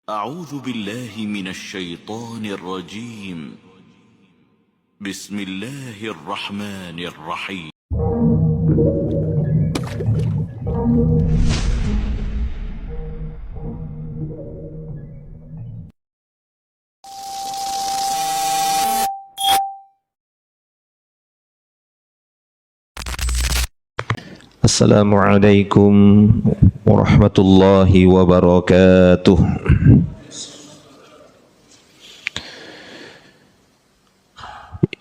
أعوذ بالله من الشيطان الرجيم. بسم الله الرحمن الرحيم. Assalamualaikum warahmatullahi wabarakatuh.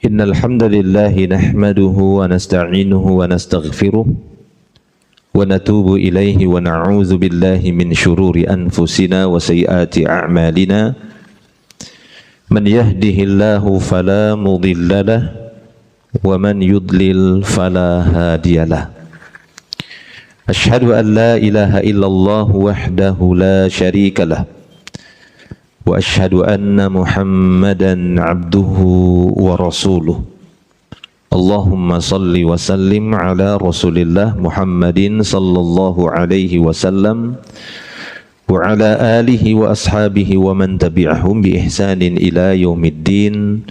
Innal hamdalillah nahmaduhu wa nasta'inuhu wa nastaghfiruh wa natubu ilaihi wa na'udzu billahi min shururi anfusina wa sayyiati a'malina. Man yahdihillahu fala mudilla lahu wa man yudlil fala hadiyalah. Ashhadu an la ilaha illallah wahdahu la syarika lah wa ashhadu anna Muhammadan abduhu wa rasuluh. Allahumma salli wa sallim ala Rasulillah Muhammadin sallallahu alaihi wasallam wa ala alihi wa ashabihi wa man tabi'ahum bi ihsanin ila yaumiddin.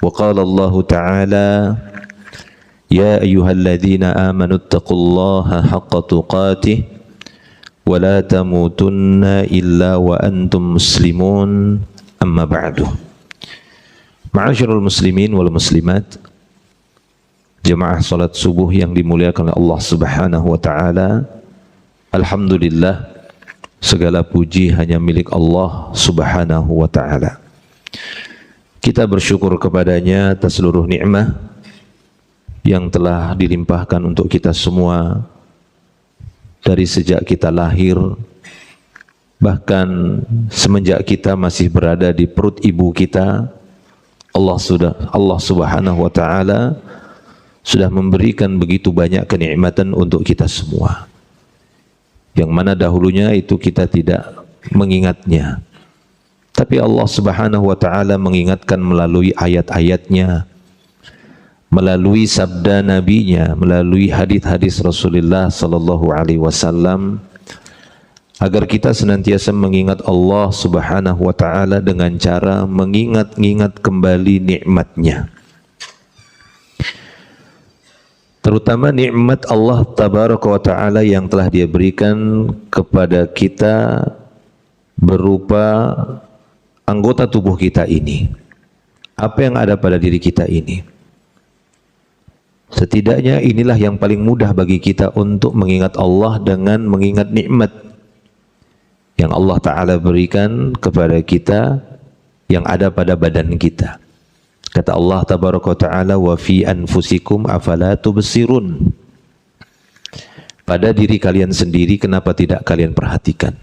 Wa qala Allah ta'ala: Ya ayyuhalladzina amanu taqullaha haqqa tuqatih wa la tamutunna illa wa antum muslimun, amma ba'du. Ma'asyiral muslimin wal muslimat, jemaah salat subuh yang dimuliakan oleh Allah Subhanahu wa taala. Alhamdulillah, segala puji hanya milik Allah Subhanahu wa taala. Kita bersyukur kepadanya atas seluruh nikmat yang telah dilimpahkan untuk kita semua dari sejak kita lahir, bahkan semenjak kita masih berada di perut ibu kita. Allah Subhanahu wa taala sudah memberikan begitu banyak kenikmatan untuk kita semua, yang mana dahulunya itu kita tidak mengingatnya, tapi Allah Subhanahu wa taala mengingatkan melalui ayat-ayatnya, melalui sabda nabinya, melalui hadis-hadis Rasulullah sallallahu alaihi wasallam, agar kita senantiasa mengingat Allah Subhanahu wa taala dengan cara mengingat-ingat kembali nikmatnya. Terutama nikmat Allah tabaraka wa taala yang telah Dia berikan kepada kita berupa anggota tubuh kita ini. Apa yang ada pada diri kita ini? Setidaknya inilah yang paling mudah bagi kita untuk mengingat Allah dengan mengingat nikmat yang Allah Ta'ala berikan kepada kita yang ada pada badan kita. Kata Allah Tabaraka Ta'ala, wa fi anfusikum afala tubsirun. Pada diri kalian sendiri kenapa tidak kalian perhatikan?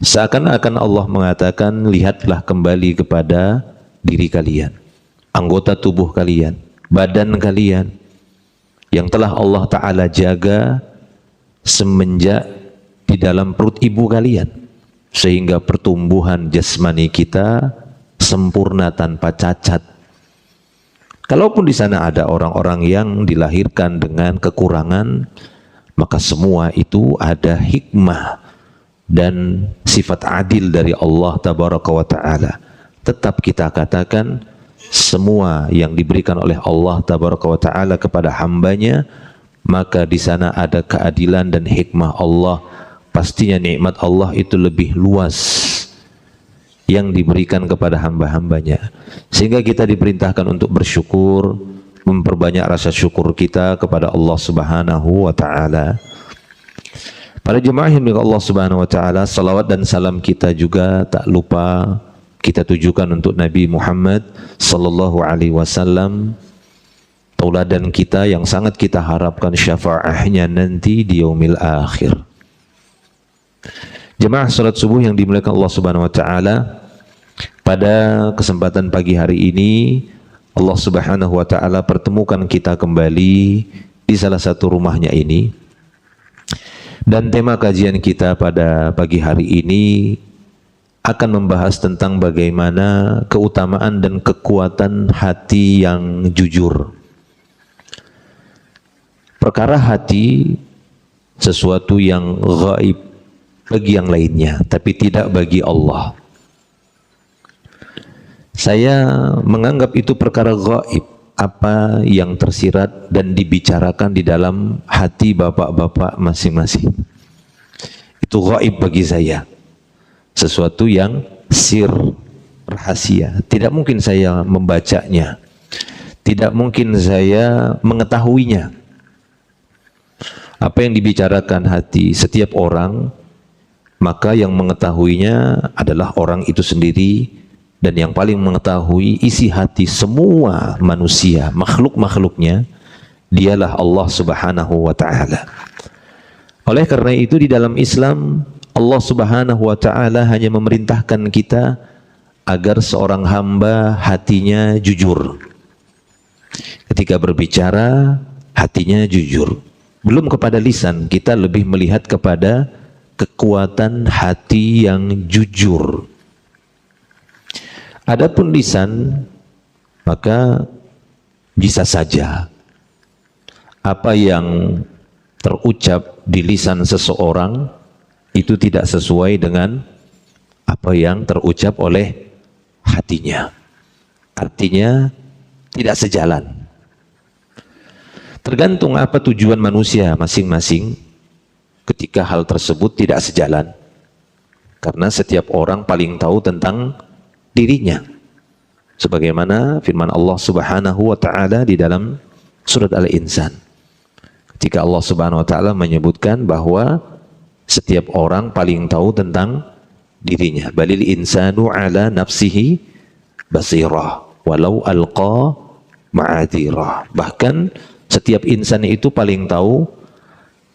Seakan-akan Allah mengatakan, lihatlah kembali kepada diri kalian, anggota tubuh kalian, badan kalian yang telah Allah Ta'ala jaga semenjak di dalam perut ibu kalian, sehingga pertumbuhan jasmani kita sempurna tanpa cacat. Kalaupun di sana ada orang-orang yang dilahirkan dengan kekurangan, maka semua itu ada hikmah dan sifat adil dari Allah Tabaraka wa Ta'ala. Tetap kita katakan, semua yang diberikan oleh Allah Tabaraka wa Ta'ala kepada hambanya, maka di sana ada keadilan dan hikmah Allah. Pastinya nikmat Allah itu lebih luas yang diberikan kepada hamba-hambanya, sehingga kita diperintahkan untuk bersyukur, memperbanyak rasa syukur kita kepada Allah Subhanahu wa Ta'ala. Para jemaah yang dimuliakan Allah Subhanahu wa Ta'ala, salawat dan salam kita juga tak lupa kita tujukan untuk Nabi Muhammad sallallahu alaihi wasallam, tauladan kita yang sangat kita harapkan syafaahnya nanti di yaumil akhir. Jemaah salat subuh yang dimuliakan Allah Subhanahu wa taala, pada kesempatan pagi hari ini Allah Subhanahu wa taala pertemukan kita kembali di salah satu rumahnya ini, dan tema kajian kita pada pagi hari ini akan membahas tentang bagaimana keutamaan dan kekuatan hati yang jujur. Perkara hati sesuatu yang gaib, bagi yang lainnya, tapi tidak bagi Allah. Saya menganggap itu perkara gaib, apa yang tersirat dan dibicarakan di dalam hati bapak-bapak masing-masing. Itu gaib bagi saya. Sesuatu yang sir, rahasia. Tidak mungkin saya membacanya. Tidak mungkin saya mengetahuinya. Apa yang dibicarakan hati setiap orang, maka yang mengetahuinya adalah orang itu sendiri, dan yang paling mengetahui isi hati semua manusia, makhluk-makhluknya, dialah Allah Subhanahu wa ta'ala. Oleh karena itu di dalam Islam, Allah Subhanahu wa ta'ala hanya memerintahkan kita agar seorang hamba hatinya jujur. Ketika berbicara, hatinya jujur. Belum kepada lisan, kita lebih melihat kepada kekuatan hati yang jujur. Adapun lisan, maka bisa saja apa yang terucap di lisan seseorang itu tidak sesuai dengan apa yang terucap oleh hatinya. Artinya tidak sejalan. Tergantung apa tujuan manusia masing-masing ketika hal tersebut tidak sejalan. Karena setiap orang paling tahu tentang dirinya. Sebagaimana firman Allah Subhanahu wa ta'ala di dalam surat Al-Insan. Ketika Allah Subhanahu wa ta'ala menyebutkan bahwa setiap orang paling tahu tentang dirinya. Balil insanu ala nafsihi basirah walau alqa ma'adirah. Bahkan setiap insan itu paling tahu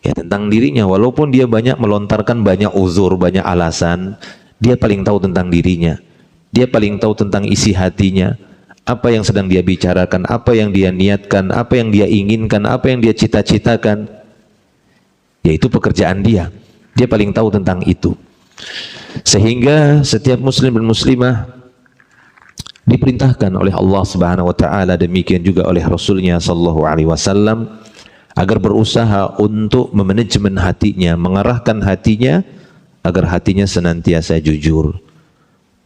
ya tentang dirinya, walaupun dia banyak melontarkan banyak uzur, banyak alasan, dia paling tahu tentang dirinya. Dia paling tahu tentang isi hatinya, apa yang sedang dia bicarakan, apa yang dia niatkan, apa yang dia inginkan, apa yang dia cita-citakan. Yaitu pekerjaan dia. Dia paling tahu tentang itu. Sehingga setiap muslim dan muslimah diperintahkan oleh Allah Subhanahu wa taala, demikian juga oleh Rasulnya sallallahu alaihi wasallam, agar berusaha untuk memanajemen hatinya, mengarahkan hatinya agar hatinya senantiasa jujur.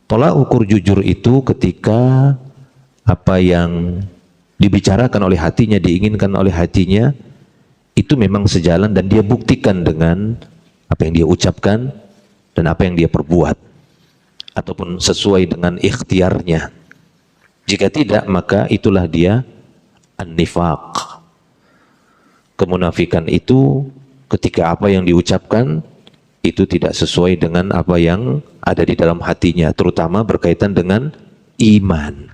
Tolak ukur jujur itu ketika apa yang dibicarakan oleh hatinya, diinginkan oleh hatinya, itu memang sejalan dan dia buktikan dengan apa yang dia ucapkan dan apa yang dia perbuat, ataupun sesuai dengan ikhtiarnya. Jika tidak, maka itulah dia an-nifaq. Kemunafikan itu ketika apa yang diucapkan itu tidak sesuai dengan apa yang ada di dalam hatinya, terutama berkaitan dengan iman.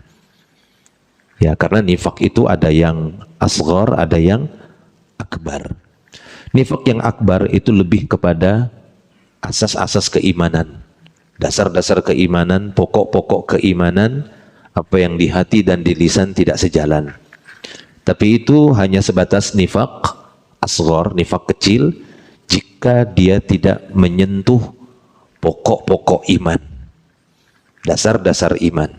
Ya, karena nifak itu ada yang asghar, ada yang akbar. Nifak yang akbar itu lebih kepada asas-asas keimanan, dasar-dasar keimanan, pokok-pokok keimanan, apa yang di hati dan di lisan tidak sejalan. Tapi itu hanya sebatas nifak asghar, nifak kecil, jika dia tidak menyentuh pokok-pokok iman, dasar-dasar iman.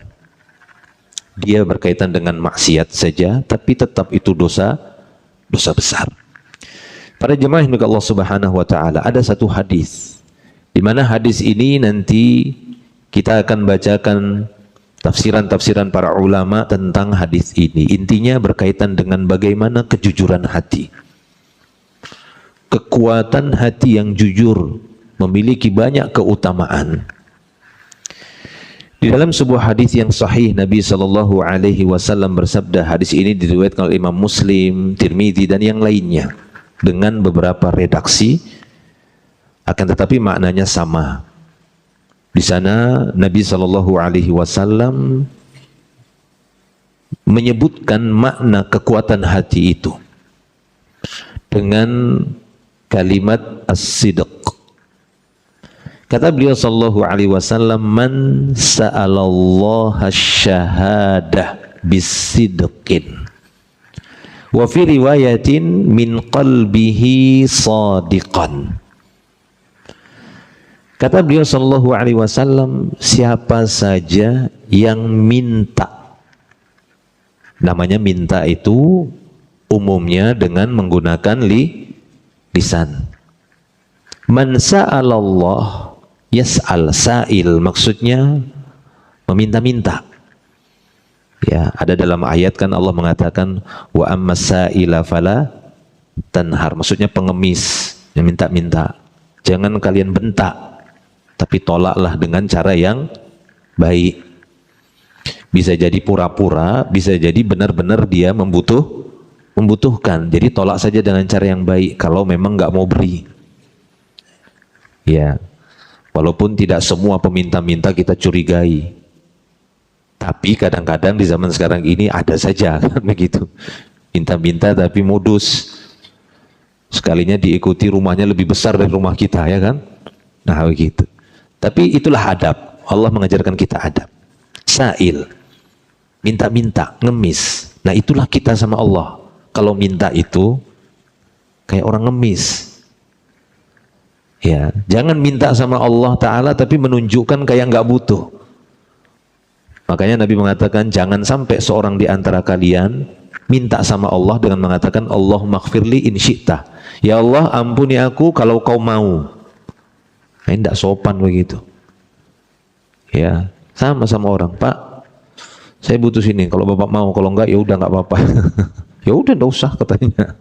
Dia berkaitan dengan maksiat saja, tapi tetap itu dosa besar. Para jemaah yang Allah Subhanahu wa taala, ada satu hadis di mana hadis ini nanti kita akan bacakan tafsiran-tafsiran para ulama tentang hadis ini. Intinya berkaitan dengan bagaimana kejujuran hati. Kekuatan hati yang jujur memiliki banyak keutamaan. Di dalam sebuah hadis yang sahih, Nabi sallallahu alaihi wasallam bersabda, hadis ini diriwayatkan oleh Imam Muslim, Tirmidzi dan yang lainnya dengan beberapa redaksi, akan tetapi maknanya sama. Di sana Nabi sallallahu alaihi wasallam menyebutkan makna kekuatan hati itu dengan kalimat as-sidq. Kata beliau sallallahu alaihi wasallam, man sa'alallaha syahadah bisidqin wa fi riwayatin min qalbihi sadiqan. Kata beliau sallallahu alaihi wasallam, siapa saja yang minta, namanya minta itu umumnya dengan menggunakan lisan. Man sa'alallah yas'al, sa'il maksudnya meminta-minta. Ya, ada dalam ayat kan Allah mengatakan wa ammas sa'ila fala tanhar, maksudnya pengemis yang minta-minta. Jangan kalian bentak, tapi tolaklah dengan cara yang baik. Bisa jadi pura-pura, bisa jadi benar-benar dia membutuhkan. Jadi tolak saja dengan cara yang baik kalau memang nggak mau beri. Ya, walaupun tidak semua peminta-minta kita curigai, tapi kadang-kadang di zaman sekarang ini ada saja kan begitu, minta-minta tapi modus. Sekalinya diikuti rumahnya lebih besar dari rumah kita, ya kan? Nah begitu. Tapi itulah adab. Allah mengajarkan kita adab. Sa'il, minta-minta, ngemis. Nah itulah kita sama Allah. Kalau minta itu kayak orang ngemis. Ya, jangan minta sama Allah Ta'ala tapi menunjukkan kayak nggak butuh. Makanya Nabi mengatakan jangan sampai seorang di antara kalian minta sama Allah dengan mengatakan Allahumma ighfirli in syi'ta. Ya Allah ampuni aku kalau kau mau. Nah, ini tidak sopan begitu. Ya, sama orang, Pak, saya butuh sini. Kalau Bapak mau, kalau enggak ya udah nggak apa-apa. Ya udah enggak usah katanya.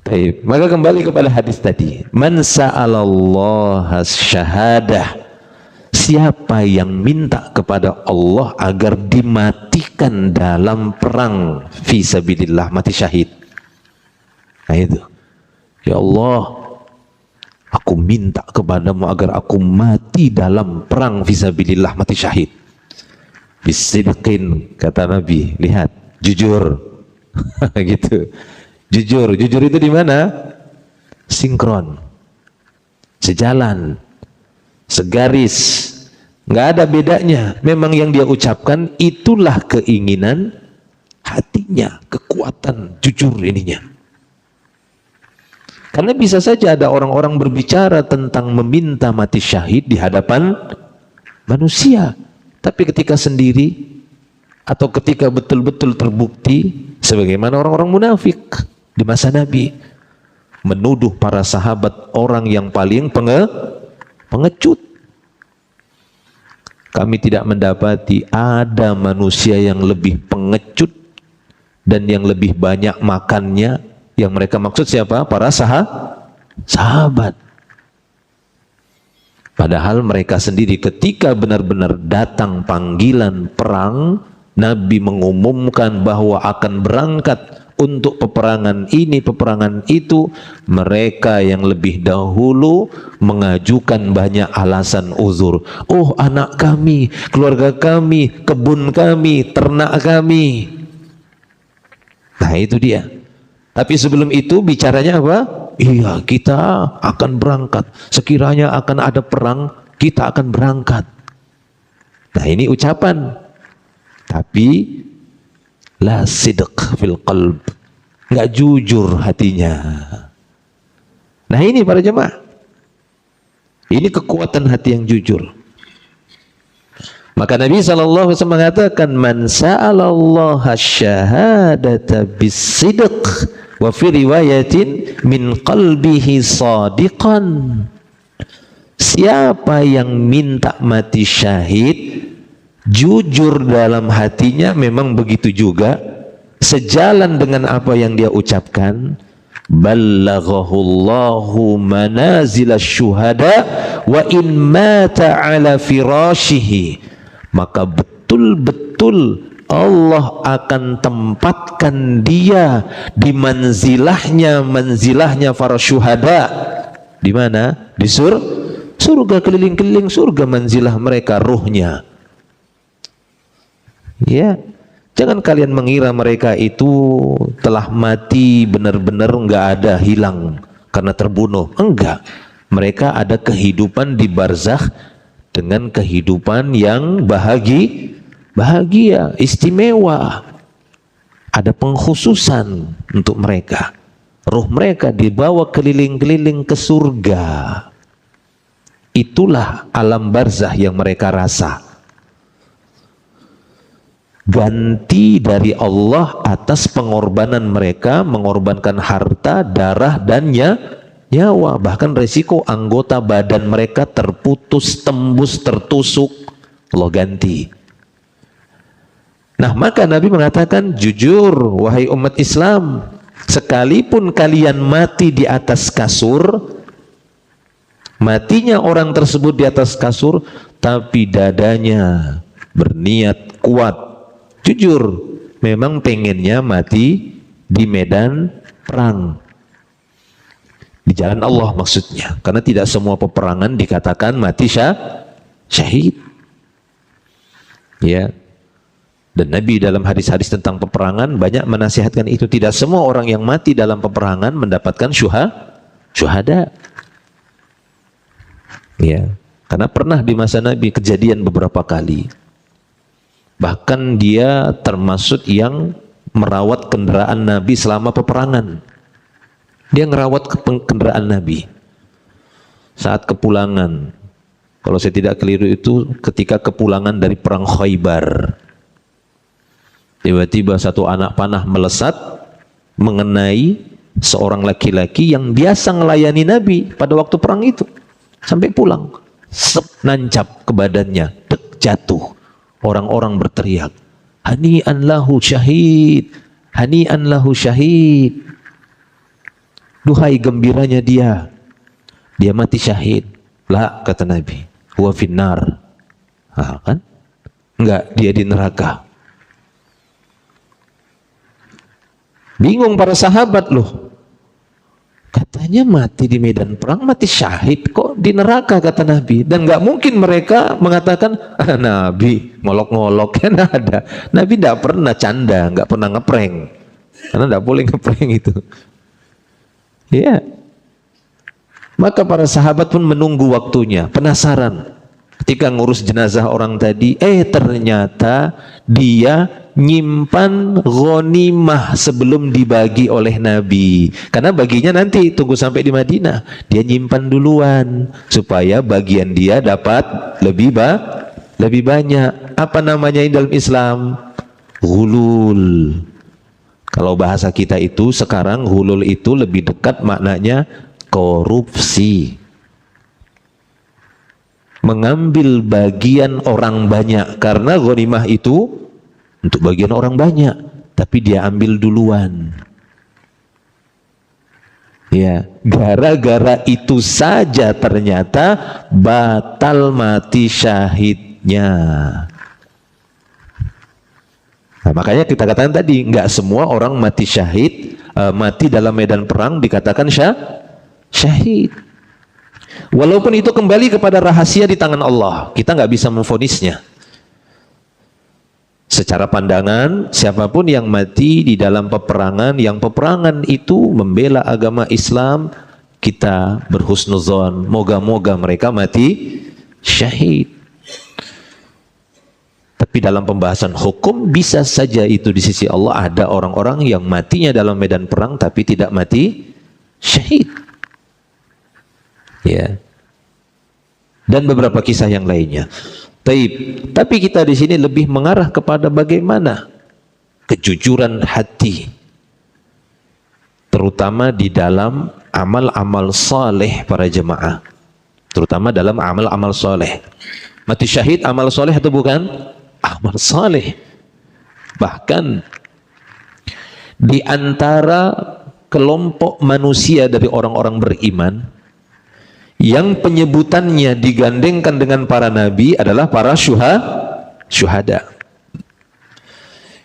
Baik, maka kembali kepada hadis tadi. Man sa'alallaha syahadah. Siapa yang minta kepada Allah agar dimatikan dalam perang fisabilillah, mati syahid. Nah itu. Ya Allah, aku minta kepadamu agar aku mati dalam perang fisabilillah, mati syahid. Bisidqin, kata Nabi, lihat, jujur. Gitu. Jujur itu di mana? Sinkron, sejalan, segaris, nggak ada bedanya. Memang yang dia ucapkan itulah keinginan hatinya, kekuatan jujur ininya. Karena bisa saja ada orang-orang berbicara tentang meminta mati syahid di hadapan manusia, tapi ketika sendiri atau ketika betul-betul terbukti, sebagaimana orang-orang munafik di masa Nabi, menuduh para sahabat orang yang paling pengecut. Kami tidak mendapati ada manusia yang lebih pengecut dan yang lebih banyak makannya. Yang mereka maksud siapa? Para sahabat. Padahal mereka sendiri ketika benar-benar datang panggilan perang, Nabi mengumumkan bahwa akan berangkat untuk peperangan ini, peperangan itu, mereka yang lebih dahulu mengajukan banyak alasan uzur. Oh, anak kami, keluarga kami, kebun kami, ternak kami. Nah itu dia. Tapi sebelum itu bicaranya apa? Iya, kita akan berangkat. Sekiranya akan ada perang, kita akan berangkat. Nah ini ucapan. Tapi la sidq fil qalb, nggak jujur hatinya. Nah ini para jemaah, ini kekuatan hati yang jujur. Maka Nabi SAW mengatakan man sa'alallaha syahadata bisidq wa fi riwayatin min qalbihi sadiqan. Siapa yang minta mati syahid jujur dalam hatinya, memang begitu juga sejalan dengan apa yang dia ucapkan, ballaghahullahu manazil syuhada wa in mata ala firashihi, maka betul-betul Allah akan tempatkan dia di manzilahnya para syuhada. Di mana? Di surga, keliling-keliling surga manzilah mereka, ruhnya. Ya, jangan kalian mengira mereka itu telah mati benar-benar enggak ada, hilang karena terbunuh. Enggak. Mereka ada kehidupan di barzakh dengan kehidupan yang bahagia, istimewa. Ada pengkhususan untuk mereka. Ruh mereka dibawa keliling-keliling ke surga. Itulah alam barzakh yang mereka rasa. Ganti dari Allah atas pengorbanan mereka, mengorbankan harta, darah, dan nyawa, bahkan resiko anggota badan mereka terputus, tembus, tertusuk, Allah ganti. Nah, maka Nabi mengatakan, jujur wahai umat Islam, sekalipun kalian mati di atas kasur, matinya orang tersebut di atas kasur, tapi dadanya berniat kuat, jujur, memang pengennya mati di medan perang, di jalan Allah maksudnya, karena tidak semua peperangan dikatakan mati syahid. Ya. Dan Nabi dalam hadis-hadis tentang peperangan banyak menasihatkan itu, tidak semua orang yang mati dalam peperangan mendapatkan syuhada. Ya. Karena pernah di masa Nabi kejadian beberapa kali. Bahkan dia termasuk yang merawat kendaraan Nabi selama peperangan. Dia ngerawat kendaraan Nabi saat kepulangan. Kalau saya tidak keliru itu ketika kepulangan dari perang Khaybar. Tiba-tiba satu anak panah melesat mengenai seorang laki-laki yang biasa melayani Nabi pada waktu perang itu. Sampai pulang, nancap ke badannya, jatuh. Orang-orang berteriak, hani'an lahu syahid, hani'an lahu syahid. Duhai gembiranya dia mati syahid. La, kata Nabi, huwa finnar. Kan? Enggak, dia di neraka. Bingung para sahabat loh. Katanya mati di medan perang, mati syahid, kok di neraka, kata Nabi. Dan enggak mungkin mereka mengatakan, Nabi ngolok-ngolok, kan ada. Nabi enggak pernah canda, enggak pernah ngeprank. Karena enggak boleh ngeprank itu. Ya. Maka para sahabat pun menunggu waktunya, penasaran. Ketika ngurus jenazah orang tadi, ternyata dia nyimpan ghanimah sebelum dibagi oleh Nabi. Karena baginya nanti tunggu sampai di Madinah. Dia nyimpan duluan supaya bagian dia dapat lebih banyak. Apa namanya dalam Islam? Ghulul. Kalau bahasa kita itu sekarang ghulul itu lebih dekat maknanya korupsi. Mengambil bagian orang banyak, karena ghanimah itu untuk bagian orang banyak, tapi dia ambil duluan. Ya, gara-gara itu saja ternyata batal mati syahidnya. Nah, makanya kita katakan tadi, nggak semua orang mati syahid, mati dalam medan perang dikatakan syahid. Walaupun itu kembali kepada rahasia di tangan Allah, kita nggak bisa memvonisnya. Secara pandangan, siapapun yang mati di dalam peperangan, yang peperangan itu membela agama Islam, kita berhusnuzon, moga-moga mereka mati syahid. Tapi dalam pembahasan hukum bisa saja itu di sisi Allah ada orang-orang yang matinya dalam medan perang tapi tidak mati syahid. Ya. Dan beberapa kisah yang lainnya. Tapi kita di sini lebih mengarah kepada bagaimana kejujuran hati, terutama di dalam amal-amal saleh para jemaah, terutama dalam amal-amal saleh. Mati syahid amal saleh atau bukan? Amal saleh. Bahkan di antara kelompok manusia dari orang-orang beriman yang penyebutannya digandengkan dengan para nabi adalah para syuhada.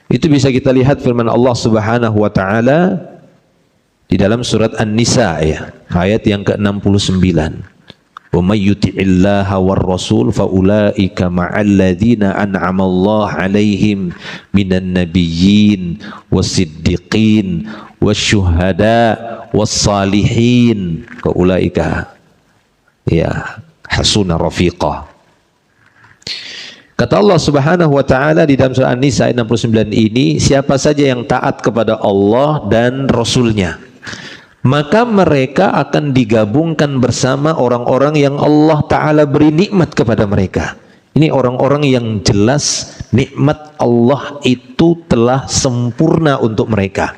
Itu bisa kita lihat firman Allah Subhanahu wa taala di dalam surat An-Nisa ya, ayat yang ke-69. Wa may yuti'illaha war rasul fa ulaika ma'al ladzina an'ama Allah 'alaihim minan nabiyyin was-siddiqin wasyuhada was-salihin ka ulaika ya hasuna rafiqah. Kata Allah Subhanahu wa taala di dalam surah An-Nisa ayat 69 ini, siapa saja yang taat kepada Allah dan Rasulnya, maka mereka akan digabungkan bersama orang-orang yang Allah Ta'ala beri nikmat kepada mereka. Ini orang-orang yang jelas nikmat Allah itu telah sempurna untuk mereka.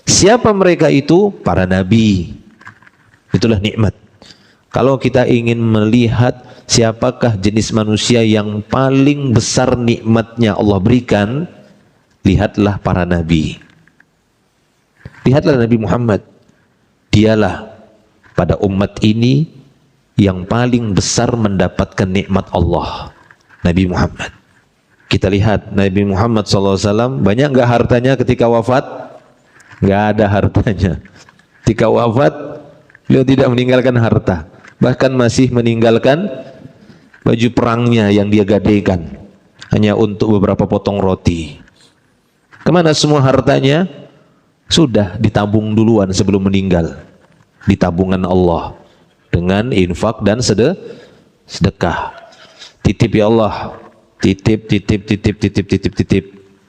Siapa mereka itu? Para nabi. Itulah nikmat. Kalau kita ingin melihat siapakah jenis manusia yang paling besar nikmatnya Allah berikan, lihatlah para nabi. Lihatlah Nabi Muhammad. Dialah pada umat ini yang paling besar mendapatkan nikmat Allah. Nabi Muhammad. Kita lihat Nabi Muhammad SAW, banyak nggak hartanya ketika wafat? Nggak ada hartanya. Ketika wafat, beliau tidak meninggalkan harta. Bahkan masih meninggalkan baju perangnya yang dia gadaikan. Hanya untuk beberapa potong roti. Kemana semua hartanya? Sudah ditabung duluan sebelum meninggal. Di tabungan Allah. Dengan infak dan sedekah. Titip ya Allah. Titip.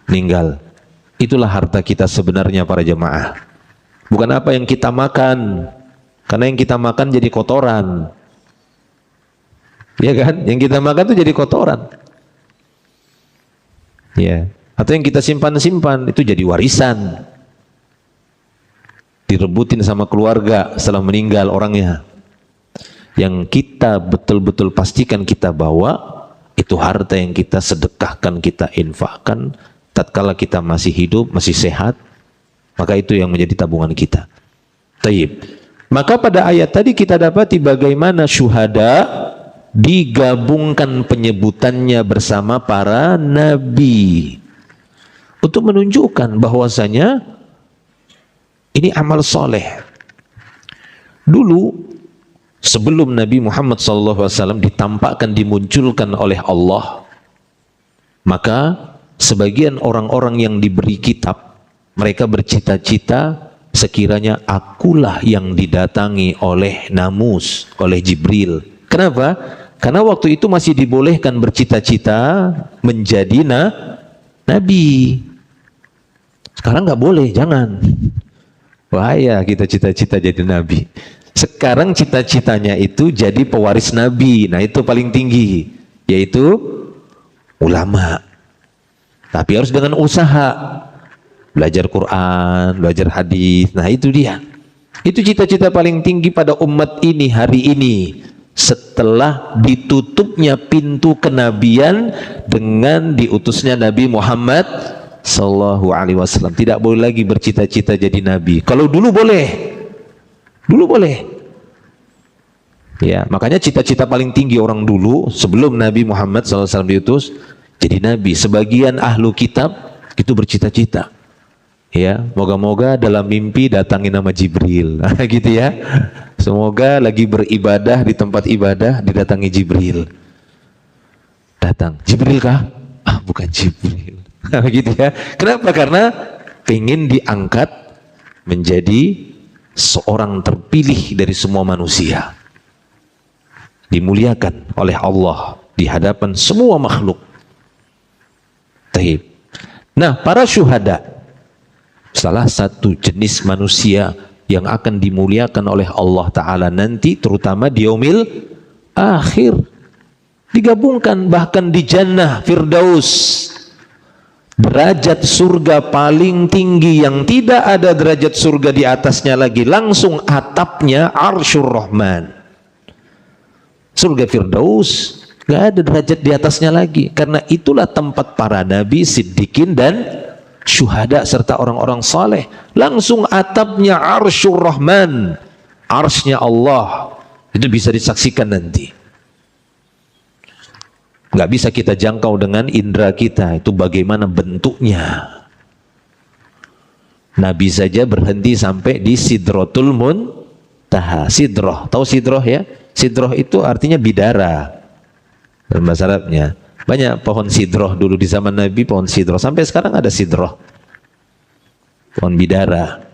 Meninggal. Itulah harta kita sebenarnya para jemaah. Bukan apa yang kita makan. Karena yang kita makan jadi kotoran. Ya kan? Yang kita makan itu jadi kotoran. Ya. Atau yang kita simpan-simpan itu jadi warisan. Direbutin sama keluarga setelah meninggal orangnya. Yang kita betul-betul pastikan kita bawa, itu harta yang kita sedekahkan, kita infakkan tatkala kita masih hidup, masih sehat, maka itu yang menjadi tabungan kita. Taib. Maka pada ayat tadi kita dapati bagaimana syuhada digabungkan penyebutannya bersama para nabi untuk menunjukkan bahwasanya ini amal soleh. Dulu sebelum Nabi Muhammad SAW ditampakkan, dimunculkan oleh Allah, maka sebagian orang-orang yang diberi kitab, mereka bercita-cita sekiranya akulah yang didatangi oleh Namus, oleh Jibril. Kenapa? Karena waktu itu masih dibolehkan bercita-cita menjadi nabi. Sekarang nggak boleh, jangan. Bahaya kita cita-cita jadi nabi. Sekarang cita-citanya itu jadi pewaris nabi. Nah itu paling tinggi, yaitu ulama. Tapi harus dengan usaha. Belajar Quran, belajar hadis. Nah itu dia. Itu cita-cita paling tinggi pada umat ini hari ini. Setelah ditutupnya pintu kenabian dengan diutusnya Nabi Muhammad Sallallahu Alaihi Wasallam. Tidak boleh lagi bercita-cita jadi nabi. Kalau dulu boleh. Dulu boleh. Ya, makanya cita-cita paling tinggi orang dulu sebelum Nabi Muhammad SAW diutus jadi nabi. Sebagian ahlu kitab itu bercita-cita. Ya, moga-moga dalam mimpi datangi nama Jibril. Gitu ya. Semoga lagi beribadah di tempat ibadah didatangi Jibril. Datang. Jibril kah? Ah, bukan Jibril. Gitu ya. Kenapa? Karena ingin diangkat menjadi seorang terpilih dari semua manusia, dimuliakan oleh Allah di hadapan semua makhluk. Taib. Nah, para syuhada salah satu jenis manusia yang akan dimuliakan oleh Allah Ta'ala nanti, terutama di yaumil akhir, digabungkan bahkan di Jannah Firdaus, derajat surga paling tinggi yang tidak ada derajat surga di atasnya lagi, langsung atapnya Arsyur Rahman. Surga Firdaus gak ada derajat di atasnya lagi, karena itulah tempat para nabi, siddiqin dan syuhada serta orang-orang saleh. Langsung atapnya Arsyur Rahman, arsy-nya Allah. Itu bisa disaksikan nanti. Nggak bisa kita jangkau dengan indera kita, itu bagaimana bentuknya. Nabi saja berhenti sampai di Sidratul Muntaha. Sidroh, tahu sidroh ya? Sidroh itu artinya bidara dalam bahasa Arabnya. Banyak pohon sidroh dulu di zaman Nabi, pohon sidroh. Sampai sekarang ada sidroh, pohon bidara.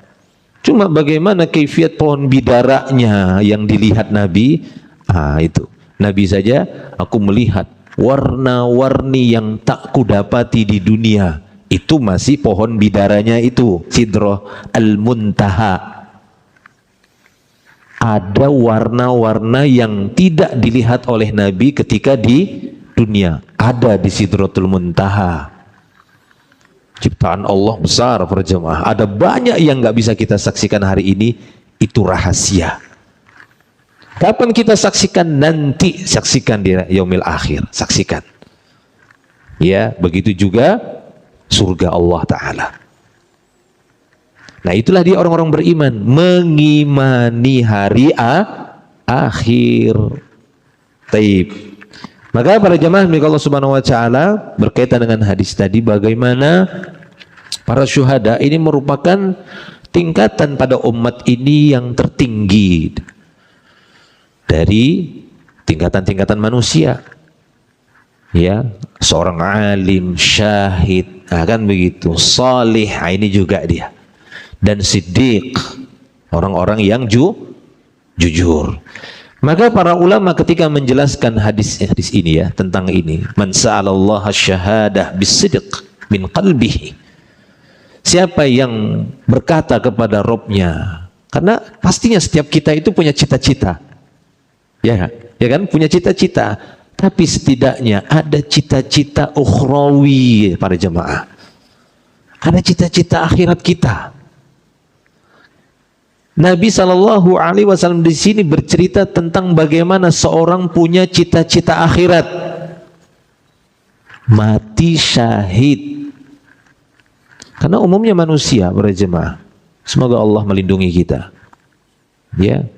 Cuma bagaimana kaifiat pohon bidaranya yang dilihat Nabi? Ah, itu Nabi saja, aku melihat warna-warni yang tak kudapati di dunia. Itu masih pohon bidaranya itu, Sidroh Al-Muntaha. Ada warna-warna yang tidak dilihat oleh Nabi ketika di dunia. Ada di Sidratul Muntaha. Ciptaan Allah besar para jemaah. Ada banyak yang nggak bisa kita saksikan hari ini. Itu rahasia. Kapan kita saksikan? Nanti saksikan di yaumil akhir, saksikan. Ya, begitu juga surga Allah Ta'ala. Nah, itulah dia orang-orang beriman, mengimani hari akhir. Taib. Maka para jamaah milik Allah Subhanahu wa Ta'ala, berkaitan dengan hadis tadi, bagaimana para syuhada ini merupakan tingkatan pada umat ini yang tertinggi dari tingkatan-tingkatan manusia. Ya, seorang alim, syahid, kan begitu, salih, ini juga dia, dan siddiq, orang-orang yang jujur. Maka para ulama ketika menjelaskan hadis ini ya, tentang ini, man sa'alallaha syahadah bisidq min qalbihi, siapa yang berkata kepada Robnya, karena pastinya setiap kita itu punya cita-cita, ya kan, punya cita-cita, tapi setidaknya ada cita-cita ukhrawi para jemaah, ada cita-cita akhirat kita. Nabi SAW di sini bercerita tentang bagaimana seorang punya cita-cita akhirat, mati syahid. Karena umumnya manusia para jemaah, semoga Allah melindungi kita. Ya,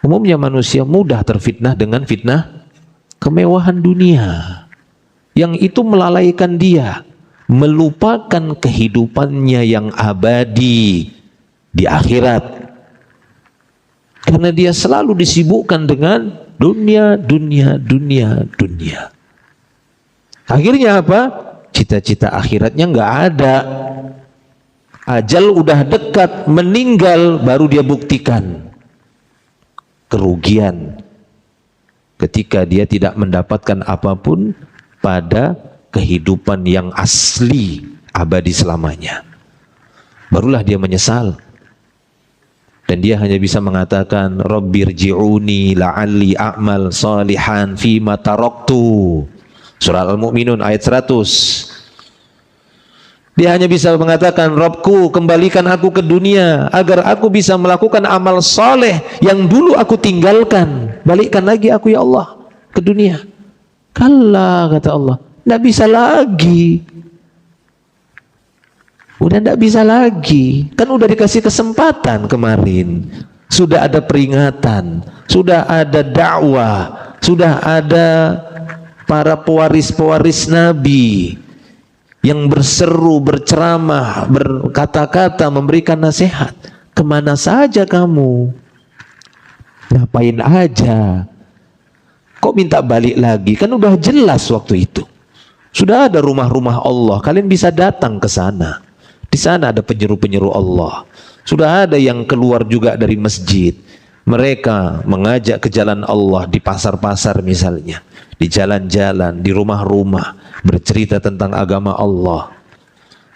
umumnya manusia mudah terfitnah dengan fitnah kemewahan dunia, yang itu melalaikan dia, melupakan kehidupannya yang abadi di akhirat. Karena dia selalu disibukkan dengan dunia. Akhirnya apa? Cita-cita akhiratnya nggak ada. Ajal udah dekat, meninggal, baru dia buktikan kerugian ketika dia tidak mendapatkan apapun pada kehidupan yang asli abadi selamanya. Barulah dia menyesal. Dan dia hanya bisa mengatakan, Rabbirji'uni la'alli a'mal salihan fima taraktu. Surah Al-Mu'minun ayat 100. Dia hanya bisa mengatakan, Rabbku, kembalikan aku ke dunia agar aku bisa melakukan amal soleh yang dulu aku tinggalkan. Balikkan lagi aku ya Allah ke dunia. Kalla, kata Allah, tidak bisa lagi. Udah tidak bisa lagi, kan udah dikasih kesempatan kemarin, sudah ada peringatan, sudah ada dakwah, sudah ada para pewaris-pewaris Nabi yang berseru, berceramah, berkata-kata, memberikan nasihat. Kemana saja kamu? Ngapain aja? Kok minta balik lagi? Kan udah jelas waktu itu. Sudah ada rumah-rumah Allah, kalian bisa datang ke sana. Di sana ada penyeru-penyeru Allah. Sudah ada yang keluar juga dari masjid. Mereka mengajak ke jalan Allah di pasar-pasar misalnya, di jalan-jalan, di rumah-rumah, bercerita tentang agama Allah.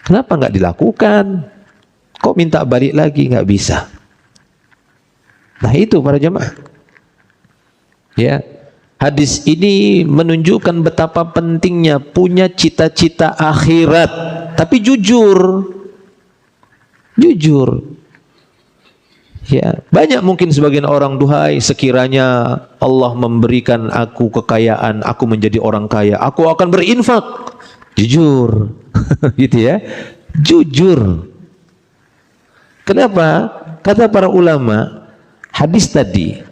Kenapa nggak dilakukan? Kok minta balik lagi? Nggak bisa. Nah itu para jemaah. Ya, hadis ini menunjukkan betapa pentingnya punya cita-cita akhirat, tapi jujur. Ya, banyak mungkin sebagian orang, duhai sekiranya Allah memberikan aku kekayaan, aku menjadi orang kaya, aku akan berinfak. Jujur. Gitu ya. Jujur. Kenapa? Kata para ulama, hadis tadi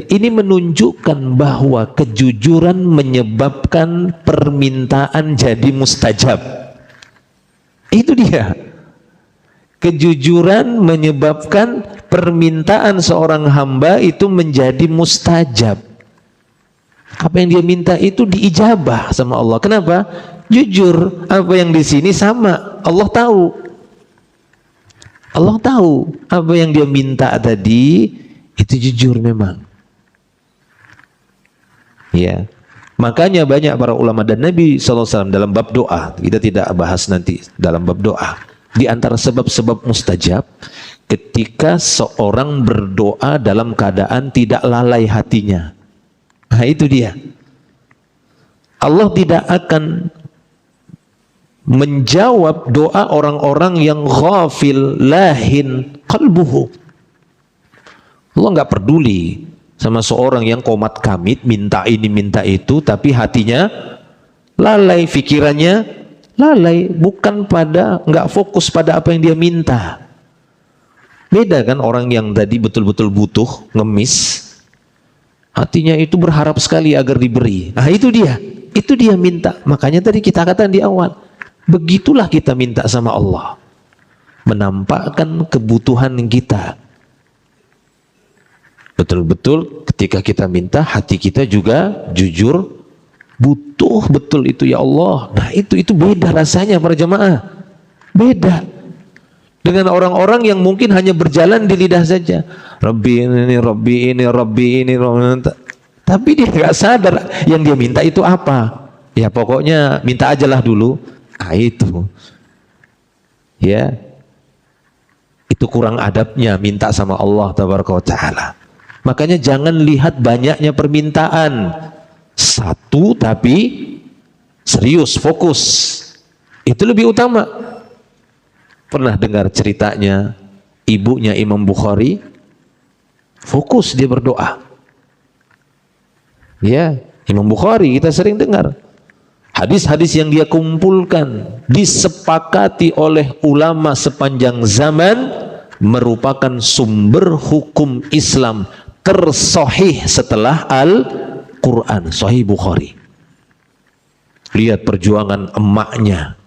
ini menunjukkan bahwa kejujuran menyebabkan permintaan jadi mustajab. Itu dia. Kejujuran menyebabkan permintaan seorang hamba itu menjadi mustajab. Apa yang dia minta itu diijabah sama Allah. Kenapa? Jujur. Apa yang di sini sama. Allah tahu. Allah tahu apa yang dia minta tadi itu jujur memang. Ya. Makanya banyak para ulama dan Nabi SAW dalam bab doa, kita tidak bahas nanti dalam bab doa. Di antara sebab-sebab mustajab, ketika seorang berdoa dalam keadaan tidak lalai hatinya. Nah itu dia. Allah tidak akan menjawab doa orang-orang yang ghafil, lahin qalbuhu. Allah nggak peduli sama seorang yang komat kamit, minta ini minta itu, tapi hatinya lalai, pikirannya lalai, bukan pada, nggak fokus pada apa yang dia minta. Beda kan orang yang tadi betul-betul butuh, ngemis, hatinya itu berharap sekali agar diberi. Nah itu dia minta. Makanya tadi kita katakan di awal, begitulah kita minta sama Allah, menampakkan kebutuhan kita. Betul-betul ketika kita minta, hati kita juga jujur, butuh betul itu ya Allah. Nah itu beda rasanya para jemaah, beda dengan orang-orang yang mungkin hanya berjalan di lidah saja, Rabbi ini, Rabbi ini, Rabbi ini, tapi dia nggak sadar yang dia minta itu apa. Ya pokoknya minta ajalah dulu. Ah itu, ya itu kurang adabnya minta sama Allah tabaraka wa taala. Makanya jangan lihat banyaknya permintaan, satu tapi serius, fokus, itu lebih utama. Pernah dengar ceritanya ibunya Imam Bukhari, fokus dia berdoa. Ya, Imam Bukhari kita sering dengar hadis-hadis yang dia kumpulkan, disepakati oleh ulama sepanjang zaman, merupakan sumber hukum Islam tersahih setelah Al-Quran, Sahih Bukhari. Lihat perjuangan emaknya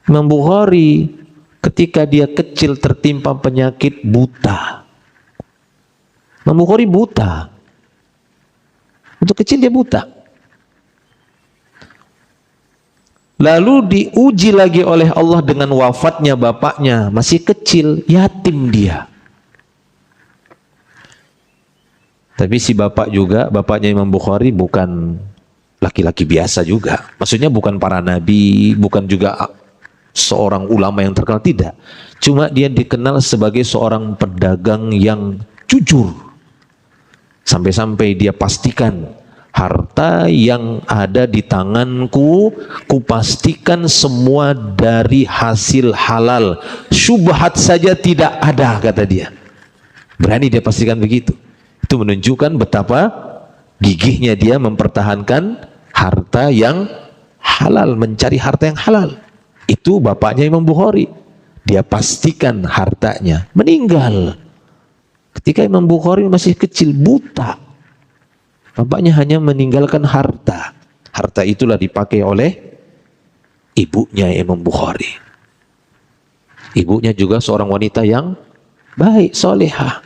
Imam Bukhari ketika dia kecil tertimpa penyakit buta. Imam Bukhari buta. Untuk kecil dia buta. Lalu diuji lagi oleh Allah dengan wafatnya bapaknya, masih kecil, yatim dia. Tapi si bapak juga, bapaknya Imam Bukhari bukan laki-laki biasa juga. Maksudnya bukan para nabi, bukan juga seorang ulama yang terkenal, tidak. Cuma dia dikenal sebagai seorang pedagang yang jujur. Sampai-sampai dia pastikan, harta yang ada di tanganku, kupastikan semua dari hasil halal. Syubhat saja tidak ada, kata dia. Berani dia pastikan begitu. Itu menunjukkan betapa gigihnya dia mempertahankan harta yang halal, mencari harta yang halal. Itu bapaknya Imam Bukhari. Dia pastikan hartanya. Meninggal ketika Imam Bukhari masih kecil, buta. Bapaknya hanya meninggalkan harta. Harta itulah dipakai oleh ibunya Imam Bukhari. Ibunya juga seorang wanita yang baik, solehah.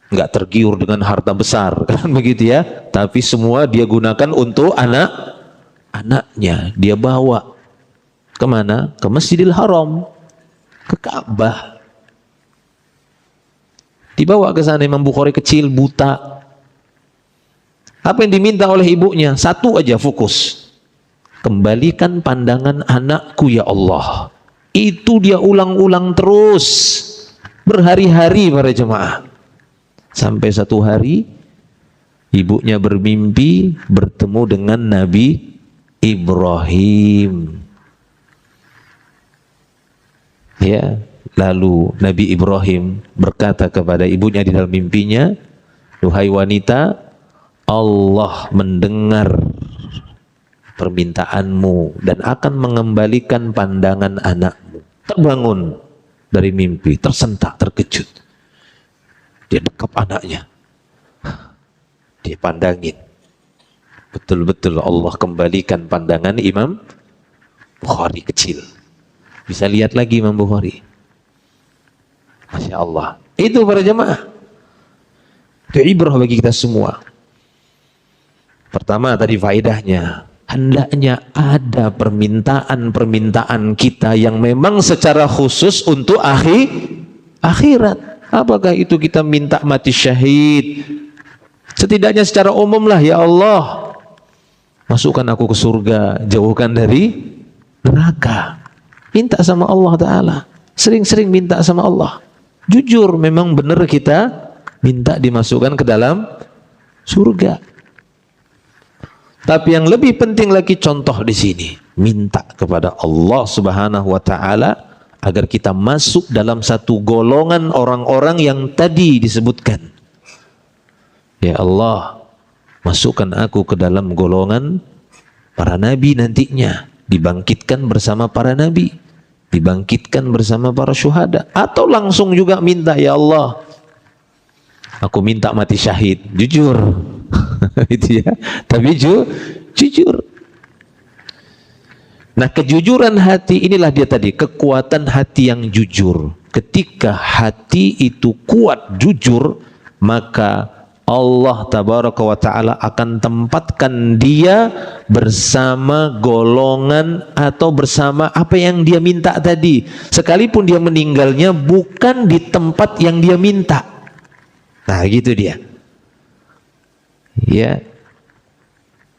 Nggak tergiur dengan harta besar, kan begitu ya. Tapi semua dia gunakan untuk anaknya. Dia bawa kemana? Ke Masjidil Haram, ke Ka'bah. Dibawa ke sana. Imam Bukhari kecil, buta. Apa yang diminta oleh ibunya? Satu aja, fokus. Kembalikan pandangan anakku ya Allah. Itu dia ulang-ulang terus, berhari-hari para jemaah. Sampai satu hari ibunya bermimpi bertemu dengan Nabi Ibrahim. Ya, lalu Nabi Ibrahim berkata kepada ibunya di dalam mimpinya, "Duhai wanita, Allah mendengar permintaanmu dan akan mengembalikan pandangan anakmu." Terbangun dari mimpi, tersentak, terkejut. Dia dekap anaknya, dia pandangin. Betul-betul Allah kembalikan pandangan Imam Bukhari kecil. Bisa lihat lagi Imam Bukhari. Masya Allah. Itu para jemaah, itu ibrah bagi kita semua. Pertama tadi faedahnya, hendaknya ada permintaan-permintaan kita yang memang secara khusus untuk akhirat. Apakah itu kita minta mati syahid? Setidaknya secara umum lah, ya Allah, masukkan aku ke surga, jauhkan dari neraka. Minta sama Allah Ta'ala. Sering-sering minta sama Allah. Jujur, memang benar kita minta dimasukkan ke dalam surga. Tapi yang lebih penting lagi contoh di sini, minta kepada Allah Subhanahu wa Ta'ala agar kita masuk dalam satu golongan orang-orang yang tadi disebutkan, Ya Allah, masukkan aku ke dalam golongan para nabi nantinya, dibangkitkan bersama para nabi, dibangkitkan bersama para syuhada. Atau langsung juga minta, ya Allah, aku minta mati syahid, jujur. Itu ya, tapi jujur. Nah, kejujuran hati inilah dia tadi, kekuatan hati yang jujur. Ketika hati itu kuat jujur, maka Allah tabaraka wa ta'ala akan tempatkan dia bersama golongan atau bersama apa yang dia minta tadi, sekalipun dia meninggalnya bukan di tempat yang dia minta. Nah gitu dia ya.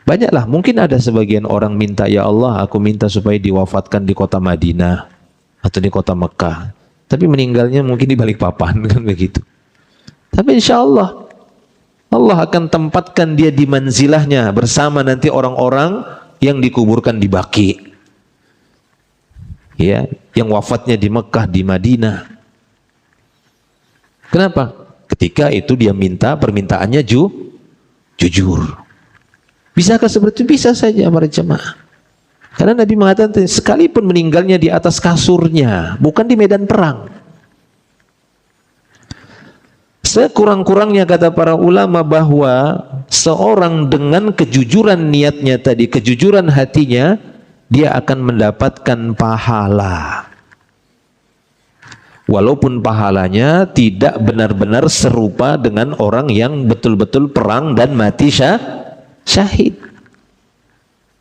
Banyaklah, mungkin ada sebagian orang minta, ya Allah aku minta supaya diwafatkan di kota Madinah atau di kota Mekah, tapi meninggalnya mungkin di Balikpapan, kan begitu. Tapi insya Allah Allah akan tempatkan dia di manzilahnya bersama nanti orang-orang yang dikuburkan di Baqi, ya, yang wafatnya di Mekah, di Madinah. Kenapa? Ketika itu dia minta, permintaannya jujur. Bisakah seperti itu? Bisa saja para jemaah. Karena Nabi mengatakan sekalipun meninggalnya di atas kasurnya, bukan di medan perang. Sekurang-kurangnya kata para ulama bahwa seorang dengan kejujuran niatnya tadi, kejujuran hatinya, dia akan mendapatkan pahala. Walaupun pahalanya tidak benar-benar serupa dengan orang yang betul-betul perang dan mati syahid.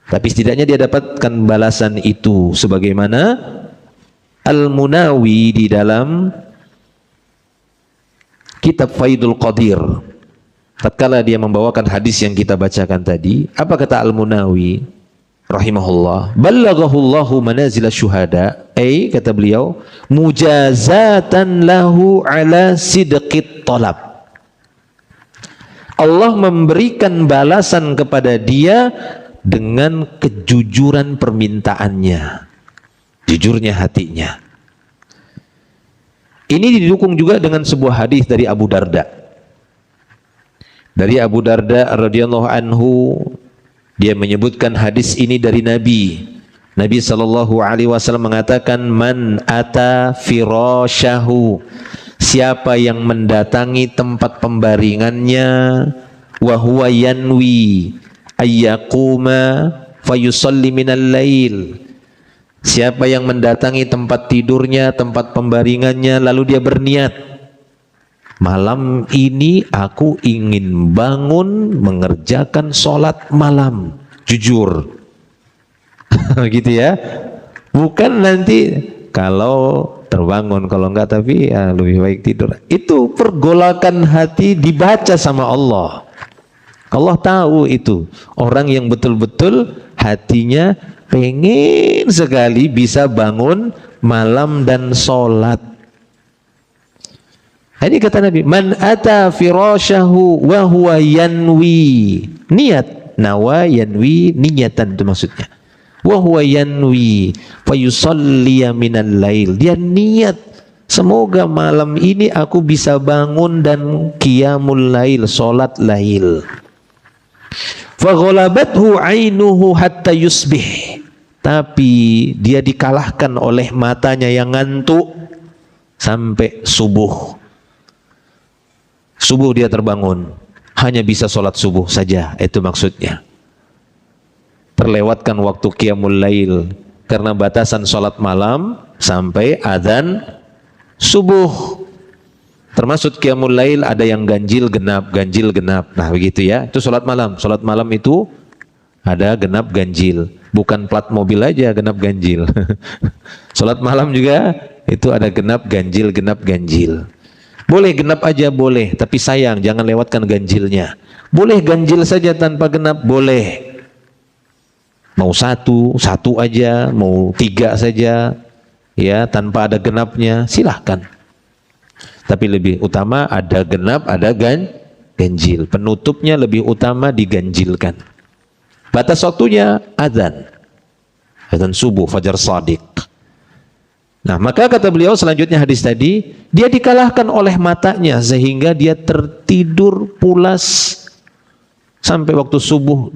Tapi setidaknya dia dapatkan balasan itu, sebagaimana Al-Munawi di dalam kitab Faidul Qadir, tatkala dia membawakan hadis yang kita bacakan tadi, apa kata Al-Munawi rahimahullah? Ballaghahullahu manazil syuhada, kata beliau, mujazatan lahu ala sidqit talab. Allah memberikan balasan kepada dia dengan kejujuran permintaannya, jujurnya hatinya. Ini didukung juga dengan sebuah hadis dari Abu Darda. Dari Abu Darda radhiyallahu anhu, dia menyebutkan hadis ini dari Nabi. Nabi SAW mengatakan, man ata firasyahu, siapa yang mendatangi tempat pembaringannya, wa huwa yanwi ayyaquma fayusalli minal lail, siapa yang mendatangi tempat tidurnya, tempat pembaringannya, lalu dia berniat, malam ini aku ingin bangun mengerjakan sholat malam, jujur. Gitu ya, bukan nanti kalau terbangun, kalau enggak tapi ya lebih baik tidur. Itu pergolakan hati dibaca sama Allah. Allah tahu itu orang yang betul-betul hatinya pengen sekali bisa bangun malam dan sholat. Ini kata Nabi, man ata firasyahu wa huwa yanwi, niat, nawa yanwi, niatan itu maksudnya. Wa huwa yanwi fayusalliya minal lail, dia niat semoga malam ini aku bisa bangun dan qiyamul lail, sholat lail. Faghalabathu ainuhu hatta yusbih, tapi dia dikalahkan oleh matanya yang ngantuk sampai subuh. Subuh dia terbangun, hanya bisa sholat subuh saja, itu maksudnya. Terlewatkan waktu qiyamul lail karena batasan sholat malam sampai adzan subuh. Termasuk qiyamul lail ada yang ganjil genap, ganjil genap. Nah begitu ya, itu sholat malam. Sholat malam itu ada genap ganjil, bukan plat mobil aja genap ganjil. Sholat malam juga itu ada genap ganjil, genap ganjil. Boleh genap aja boleh, tapi sayang jangan lewatkan ganjilnya. Boleh ganjil saja tanpa genap, boleh. Mau satu aja, mau 3 saja, ya tanpa ada genapnya, silahkan. Tapi lebih utama ada genap, ada ganjil. Penutupnya lebih utama diganjilkan. Batas waktunya adzan, adzan subuh, fajar shadiq. Nah, maka kata beliau selanjutnya hadis tadi, dia dikalahkan oleh matanya sehingga dia tertidur pulas sampai waktu subuh.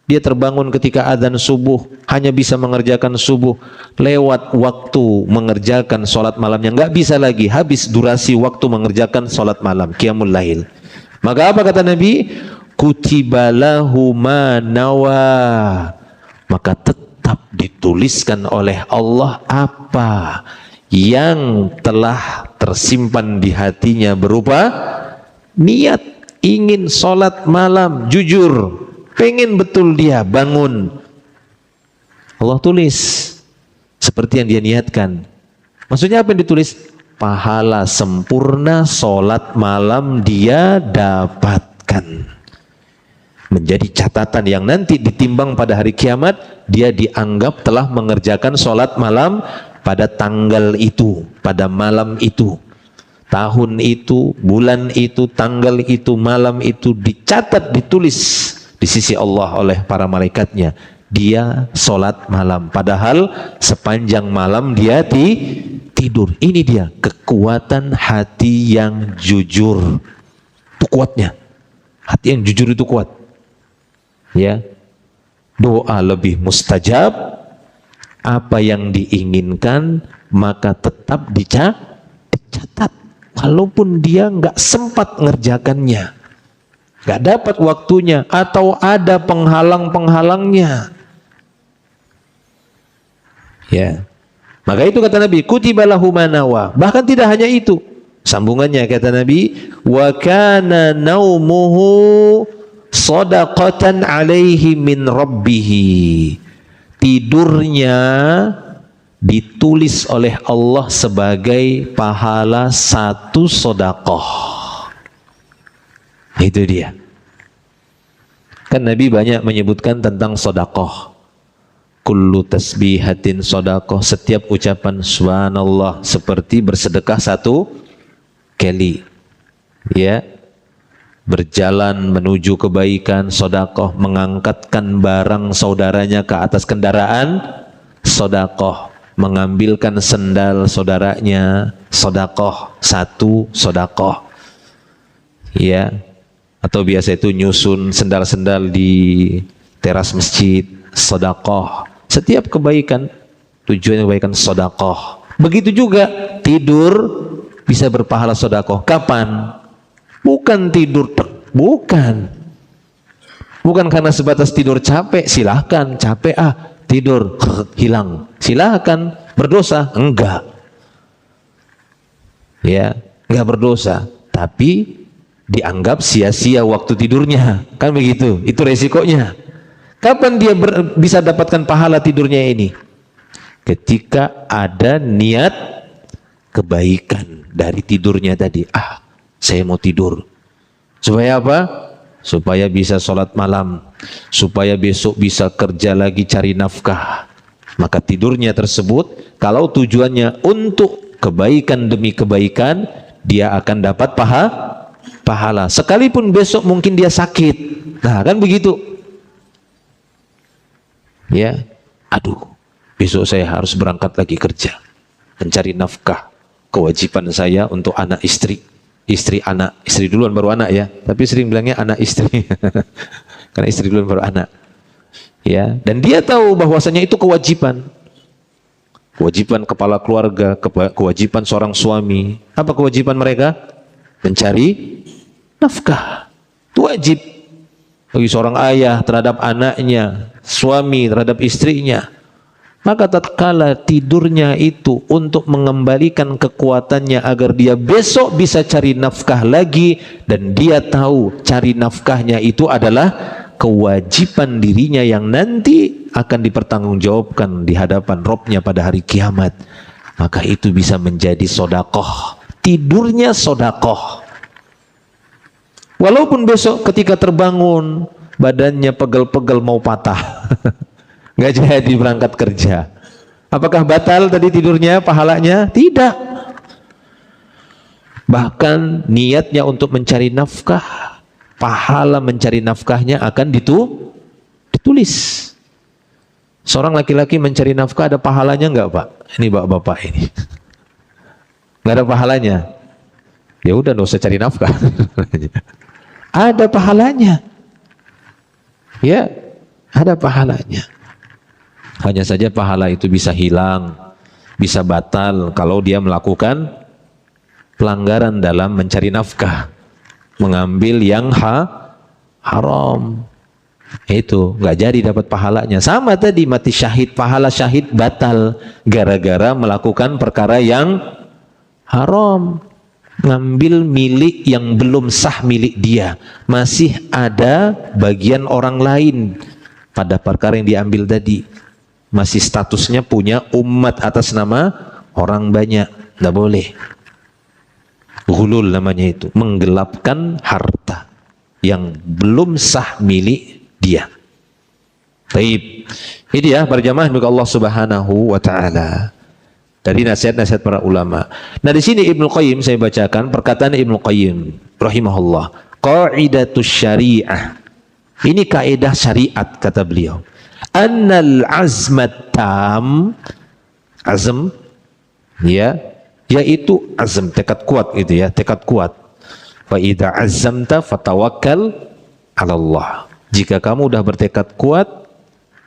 Dia terbangun ketika adzan subuh, hanya bisa mengerjakan subuh, lewat waktu mengerjakan sholat malamnya, nggak bisa lagi, habis durasi waktu mengerjakan sholat malam, qiyamul lail. Maka apa kata Nabi? Kutibalahu ma nawa. Maka tetap dituliskan oleh Allah apa yang telah tersimpan di hatinya berupa niat ingin sholat malam jujur. Pengen betul dia bangun, Allah tulis seperti yang dia niatkan. Maksudnya apa yang ditulis? Pahala sempurna sholat malam dia dapatkan. Menjadi catatan yang nanti ditimbang pada hari kiamat, dia dianggap telah mengerjakan sholat malam pada tanggal itu, pada malam itu. Tahun itu, bulan itu, tanggal itu, malam itu dicatat, ditulis di sisi Allah oleh para malaikatnya. Dia sholat malam, padahal sepanjang malam dia tidur. Ini dia kekuatan hati yang jujur. Itu kuatnya. Hati yang jujur itu kuat. Ya, doa lebih mustajab. Apa yang diinginkan maka tetap dicatat, walaupun dia nggak sempat ngerjakannya, nggak dapat waktunya, atau ada penghalang-penghalangnya. Ya, maka itu kata Nabi, kutibalahu manawa. Bahkan tidak hanya itu, sambungannya kata Nabi, wa kana naumuhu shadaqatan alaihi min rabbih. Tidurnya ditulis oleh Allah sebagai pahala satu sedekah. Itu dia. Kan Nabi banyak menyebutkan tentang sedekah. Kullu tasbihatin sedekah. Setiap ucapan subhanallah seperti bersedekah satu kali. Ya. Berjalan menuju kebaikan, sedekah. Mengangkatkan barang saudaranya ke atas kendaraan, sedekah. Mengambilkan sendal saudaranya, sedekah. Satu sedekah. Ya. Atau biasa itu nyusun sendal-sendal di teras masjid, sedekah. Setiap kebaikan tujuannya kebaikan, sedekah. Begitu juga tidur bisa berpahala sedekah. Kapan? Bukan tidur, bukan karena sebatas tidur capek. Silahkan capek, tidur hilang, silahkan. Berdosa? Enggak. Ya, enggak berdosa, tapi dianggap sia-sia waktu tidurnya, kan begitu. Itu resikonya. Kapan dia bisa dapatkan pahala tidurnya ini? Ketika ada niat kebaikan dari tidurnya tadi. Saya mau tidur. Supaya apa? Supaya bisa sholat malam, supaya besok bisa kerja lagi cari nafkah. Maka tidurnya tersebut, kalau tujuannya untuk kebaikan demi kebaikan, dia akan dapat pahala. Sekalipun besok mungkin dia sakit. Nah, kan begitu. Ya, besok saya harus berangkat lagi kerja, mencari nafkah. Kewajiban saya untuk anak istri. Istri duluan baru anak ya. Tapi sering bilangnya anak istri. Karena istri duluan baru anak. Ya, dan dia tahu bahwasanya itu kewajiban. Kewajiban kepala keluarga, kewajiban seorang suami. Apa kewajiban mereka? Mencari nafkah. Itu wajib bagi seorang ayah terhadap anaknya, suami terhadap istrinya. Maka tatkala tidurnya itu untuk mengembalikan kekuatannya agar dia besok bisa cari nafkah lagi, dan dia tahu cari nafkahnya itu adalah kewajiban dirinya yang nanti akan dipertanggungjawabkan di hadapan Robnya pada hari kiamat, maka itu bisa menjadi sedekah. Tidurnya sedekah. Walaupun besok ketika terbangun badannya pegel-pegel mau patah. Nggak jadi berangkat kerja. Apakah batal tadi tidurnya, pahalanya? Tidak. Bahkan niatnya untuk mencari nafkah, pahala mencari nafkahnya akan ditulis. Seorang laki-laki mencari nafkah ada pahalanya enggak, Pak? Ini bapak-bapak ini. Enggak ada pahalanya. Ya udah, enggak usah cari nafkah. Ada pahalanya. Ya, ada pahalanya. Hanya saja pahala itu bisa hilang, bisa batal kalau dia melakukan pelanggaran dalam mencari nafkah, mengambil yang haram. Itu nggak jadi dapat pahalanya. Sama tadi mati syahid, pahala syahid batal gara-gara melakukan perkara yang haram, ngambil milik yang belum sah milik dia, masih ada bagian orang lain pada perkara yang diambil tadi, masih statusnya punya umat atas nama orang banyak. Nggak boleh. Ghulul namanya itu, menggelapkan harta yang belum sah milik dia. Baik, ini dia para jamaah milik Allah Subhanahu wa taala. Dari nasihat-nasihat para ulama. Nah, di sini Ibnu Qayyim saya bacakan perkataan Ibnu Qayyim rahimahullah. Qaidatus syariah. Ini kaidah syariat kata beliau. Annal azmat tam, azm ya, yaitu azm, tekad kuat gitu ya, tekad kuat. Fa idza azamta fatawakkal 'ala Allah. Jika kamu udah bertekad kuat,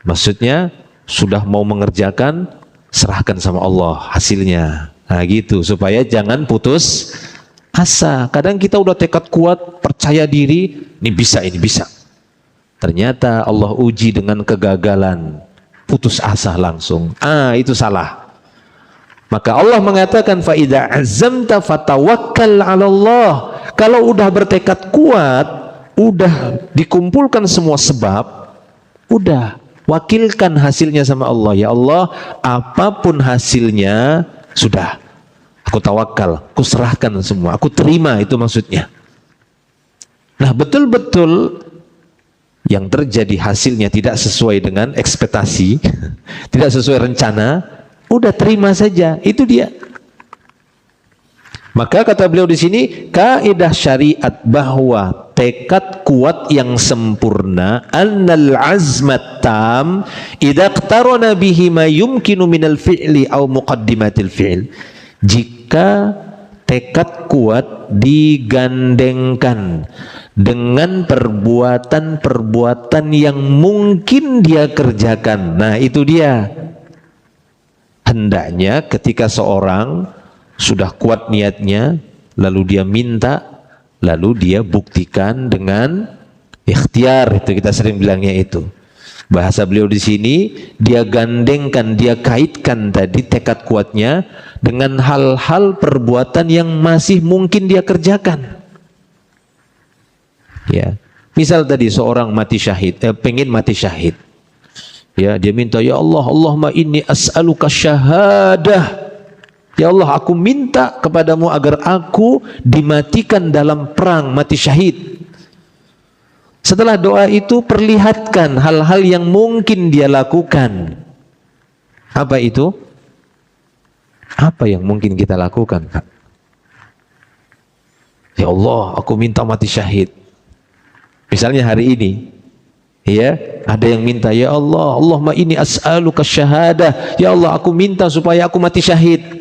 maksudnya sudah mau mengerjakan, serahkan sama Allah hasilnya. Nah gitu, supaya jangan putus asa. Kadang kita udah tekad kuat, percaya diri, ini bisa. Ternyata Allah uji dengan kegagalan, putus asa langsung. Itu salah. Maka Allah mengatakan fa idza azamta fatawakkal 'ala Allah. Kalau udah bertekad kuat, udah dikumpulkan semua sebab, udah wakilkan hasilnya sama Allah. Ya Allah, apapun hasilnya sudah, aku tawakal, aku serahkan semua, aku terima, itu maksudnya. Nah, betul-betul yang terjadi hasilnya tidak sesuai dengan ekspektasi, tidak sesuai rencana, udah terima saja, itu dia. Maka kata beliau di sini, kaidah syariat bahwa tekad kuat yang sempurna, annal azmat tam idza iqtarana bihi ma yumkinu minal fi'li aw muqaddimatil fi'l. Jika tekad kuat digandengkan dengan perbuatan-perbuatan yang mungkin dia kerjakan. Nah, itu dia. Hendaknya ketika seorang sudah kuat niatnya, lalu dia minta, lalu dia buktikan dengan ikhtiar, itu kita sering bilangnya itu. Bahasa beliau di sini, dia gandengkan, dia kaitkan tadi tekad kuatnya dengan hal-hal perbuatan yang masih mungkin dia kerjakan. Ya, misal tadi seorang mati syahid, pengen mati syahid. Ya, dia minta, ya Allah, Allahumma inni as'aluka syahadah. Ya Allah, aku minta kepadamu agar aku dimatikan dalam perang, mati syahid. Setelah doa itu, perlihatkan hal-hal yang mungkin dia lakukan. Apa itu? Apa yang mungkin kita lakukan, Kak? Ya Allah, aku minta mati syahid. Misalnya hari ini, ya, ada yang minta, ya Allah, Allahumma inni as'aluka syahadah. Ya Allah, aku minta supaya aku mati syahid.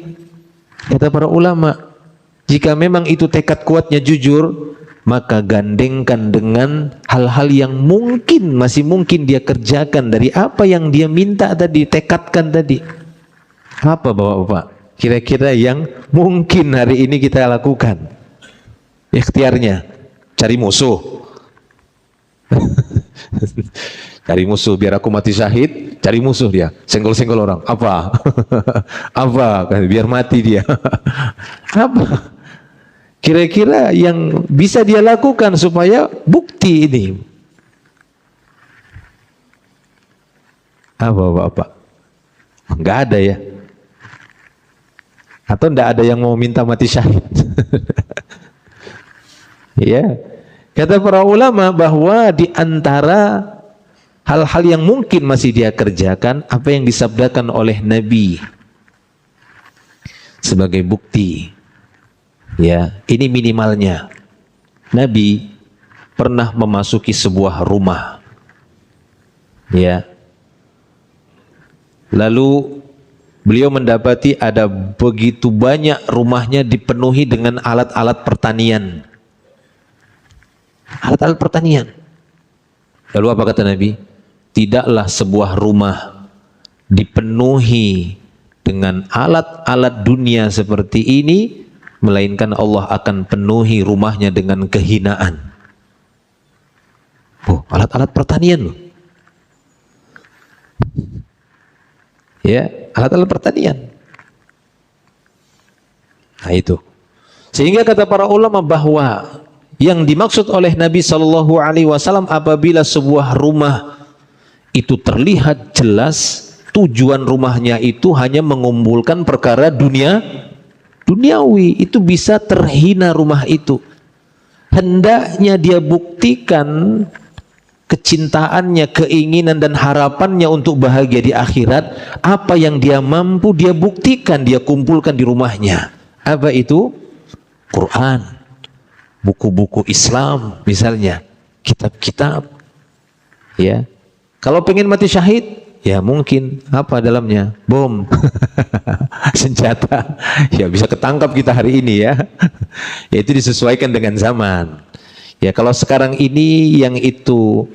Kata para ulama, jika memang itu tekad kuatnya jujur, maka gandengkan dengan hal-hal yang mungkin, masih mungkin dia kerjakan dari apa yang dia minta tadi, tekadkan tadi. Apa bapak-bapak? Kira-kira yang mungkin hari ini kita lakukan? Ikhtiarnya, cari musuh. Cari musuh biar aku mati syahid, cari musuh dia, senggol-senggol orang. Apa? Apa? Biar mati dia. Apa? Kira-kira yang bisa dia lakukan supaya bukti ini. Apa Bapak? Enggak ada ya? Atau enggak ada yang mau minta mati syahid? Ya. Kata para ulama bahwa di antara hal-hal yang mungkin masih dia kerjakan, apa yang disabdakan oleh Nabi sebagai bukti. Ya, ini minimalnya. Nabi pernah memasuki sebuah rumah. Ya. Lalu beliau mendapati ada begitu banyak rumahnya dipenuhi dengan alat-alat pertanian. Alat-alat pertanian. Lalu apa kata Nabi? Tidaklah sebuah rumah dipenuhi dengan alat-alat dunia seperti ini, melainkan Allah akan penuhi rumahnya dengan kehinaan. Oh, alat-alat pertanian loh. Ya, alat-alat pertanian. Nah itu. Sehingga kata para ulama bahwa yang dimaksud oleh Nabi Shallallahu Alaihi Wasallam apabila sebuah rumah itu terlihat jelas tujuan rumahnya itu hanya mengumpulkan perkara duniawi, itu bisa terhina rumah itu. Hendaknya dia buktikan kecintaannya, keinginan dan harapannya untuk bahagia di akhirat. Apa yang dia mampu dia buktikan, dia kumpulkan di rumahnya. Apa itu? Quran, buku-buku Islam misalnya, kitab-kitab. Ya, kalau pengen mati syahid, ya mungkin apa dalamnya? Bom, senjata. Ya bisa ketangkap kita hari ini ya. Ya itu disesuaikan dengan zaman. Ya kalau sekarang ini yang itu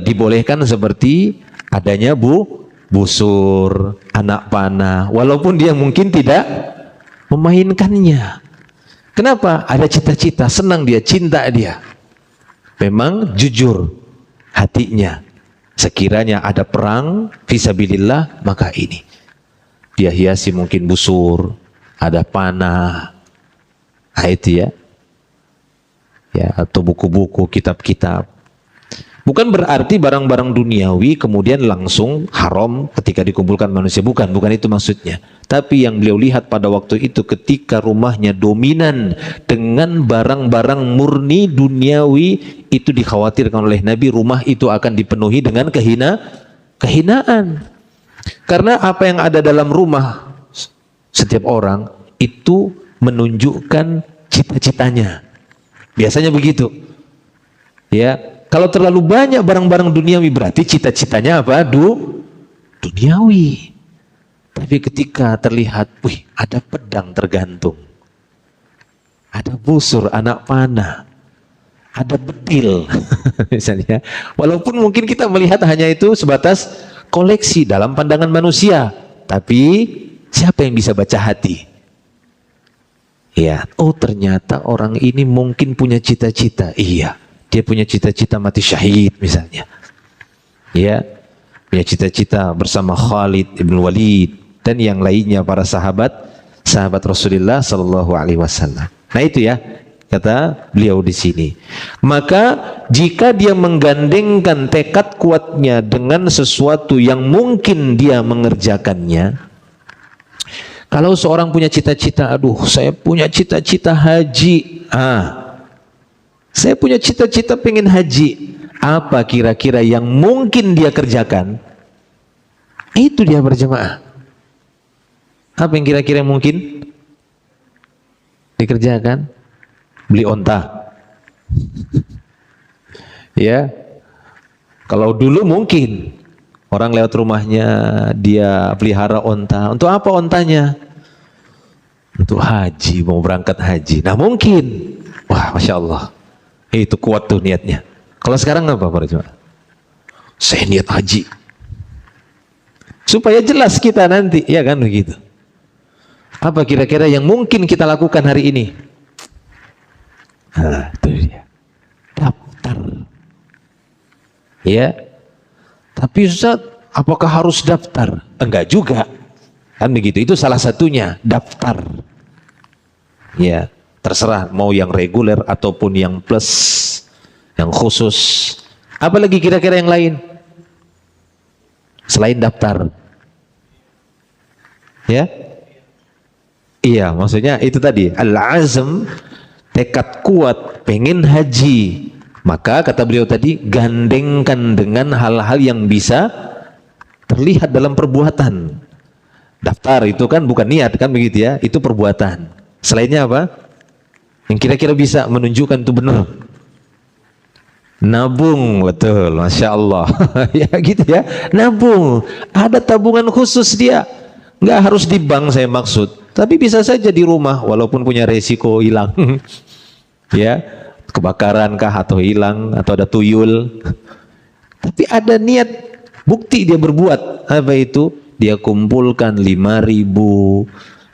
dibolehkan seperti adanya busur, anak panah, walaupun dia mungkin tidak memainkannya. Kenapa? Ada cita-cita, senang dia, cinta dia. Memang jujur hatinya. Sekiranya ada perang fisabilillah, maka ini dia hiasi mungkin busur, ada panah, nah itu ya, atau buku-buku, kitab-kitab. Bukan berarti barang-barang duniawi kemudian langsung haram ketika dikumpulkan manusia, bukan itu maksudnya. Tapi yang beliau lihat pada waktu itu ketika rumahnya dominan dengan barang-barang murni duniawi, itu dikhawatirkan oleh Nabi rumah itu akan dipenuhi dengan kehinaan. Karena apa yang ada dalam rumah setiap orang itu menunjukkan cita-citanya. Biasanya begitu. Ya, kalau terlalu banyak barang-barang duniawi berarti cita-citanya apa? Duniawi. Tapi ketika terlihat, wih, ada pedang tergantung, ada busur, anak panah, ada bedil, misalnya. Walaupun mungkin kita melihat hanya itu sebatas koleksi dalam pandangan manusia, tapi siapa yang bisa baca hati? Ya, oh ternyata orang ini mungkin punya cita-cita. Iya, dia punya cita-cita mati syahid misalnya. Ya, punya cita-cita bersama Khalid ibn Walid dan yang lainnya para sahabat Rasulullah Sallallahu Alaihi Wasallam. Nah itu ya kata beliau di sini. Maka jika dia menggandengkan tekad kuatnya dengan sesuatu yang mungkin dia mengerjakannya. Kalau seorang punya cita-cita, aduh saya punya cita-cita haji, saya punya cita-cita pengen haji, apa kira-kira yang mungkin dia kerjakan? Itu dia berjamaah. Apa yang kira-kira mungkin dikerjakan? Beli onta. Ya, kalau dulu mungkin orang lewat rumahnya dia pelihara onta. Untuk apa ontanya? Untuk haji, mau berangkat haji. Nah mungkin, wah masya Allah, itu kuat tuh niatnya. Kalau sekarang apa para jemaah? Saya niat haji, supaya jelas kita nanti, ya kan begitu. Apa kira-kira yang mungkin kita lakukan hari ini? Nah, itu dia. Daftar. Ya. Tapi Ustaz, apakah harus daftar? Enggak juga. Kan begitu. Itu salah satunya, daftar. Ya, terserah mau yang reguler ataupun yang plus, yang khusus. Apalagi kira-kira yang lain? Selain daftar. Ya. Iya, maksudnya itu tadi, al-azm, tekad kuat, pengen haji. Maka kata beliau tadi, gandengkan dengan hal-hal yang bisa terlihat dalam perbuatan. Daftar itu kan bukan niat, kan begitu ya, itu perbuatan. Selainnya apa? Yang kira-kira bisa menunjukkan itu benar. Nabung, betul, Masya Allah. Ya gitu ya, nabung. Ada tabungan khusus dia. Nggak harus di bank saya maksud, tapi bisa saja di rumah, walaupun punya resiko hilang. Ya, kebakaran kah atau hilang, atau ada tuyul. Tapi ada niat, bukti dia berbuat. Apa itu? Dia kumpulkan 5.000,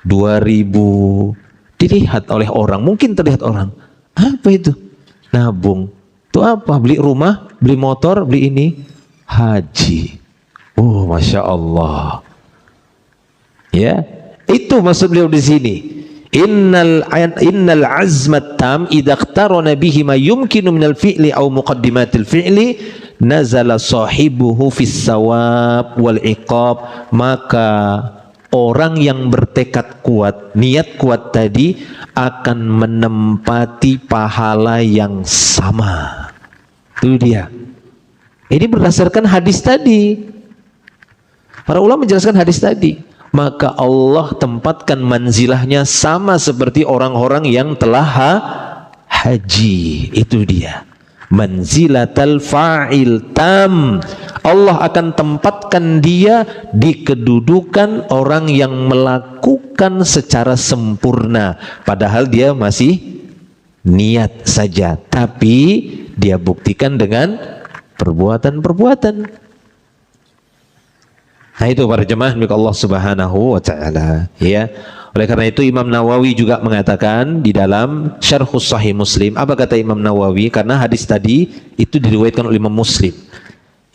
2.000. Dilihat oleh orang, mungkin terlihat orang. Apa itu? Nabung. Itu apa? Beli rumah, beli motor, beli ini. Haji. Oh, Masya Allah. Ya, itu maksud beliau di sini. Innal azmat tam idza iqtarana bihi ma yumkinu minal fi'li aw muqaddimatil fi'li nazala sahibuhu fis sawab wal iqab. Maka orang yang bertekad kuat, niat kuat tadi akan menempati pahala yang sama. Itu dia. Ini berdasarkan hadis tadi. Para ulama menjelaskan hadis tadi. Maka Allah tempatkan manzilahnya sama seperti orang-orang yang telah haji. Itu dia. Manzilatal fa'il tam. Allah akan tempatkan dia di kedudukan orang yang melakukan secara sempurna, padahal dia masih niat saja, tapi dia buktikan dengan perbuatan-perbuatan. Nah itu para jemaah milik Allah Subhanahu wa taala, ya. Oleh karena itu Imam Nawawi juga mengatakan di dalam Syarhus Sahih Muslim, apa kata Imam Nawawi? Karena hadis tadi itu diriwayatkan oleh Imam Muslim.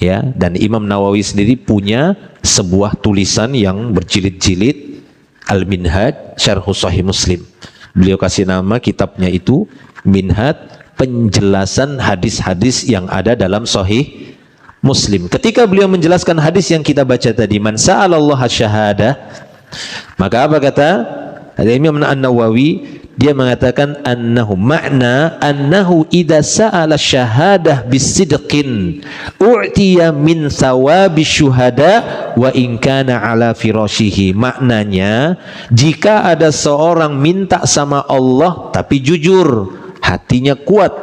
Ya, dan Imam Nawawi sendiri punya sebuah tulisan yang berjilid-jilid, Al-Minhaj Syarhus Sahih Muslim. Beliau kasih nama kitabnya itu Minhaj, penjelasan hadis-hadis yang ada dalam Sahih Muslim. Ketika beliau menjelaskan hadis yang kita baca tadi, man sa'alallaha syahadah, maka apa kata Imam An-Nawawi? Dia mengatakan annahu idza sa'ala syahadah bisidqin u'tiya min thawabi syuhada wa in kana ala firashihi. Maknanya, jika ada seorang minta sama Allah tapi jujur, hatinya kuat,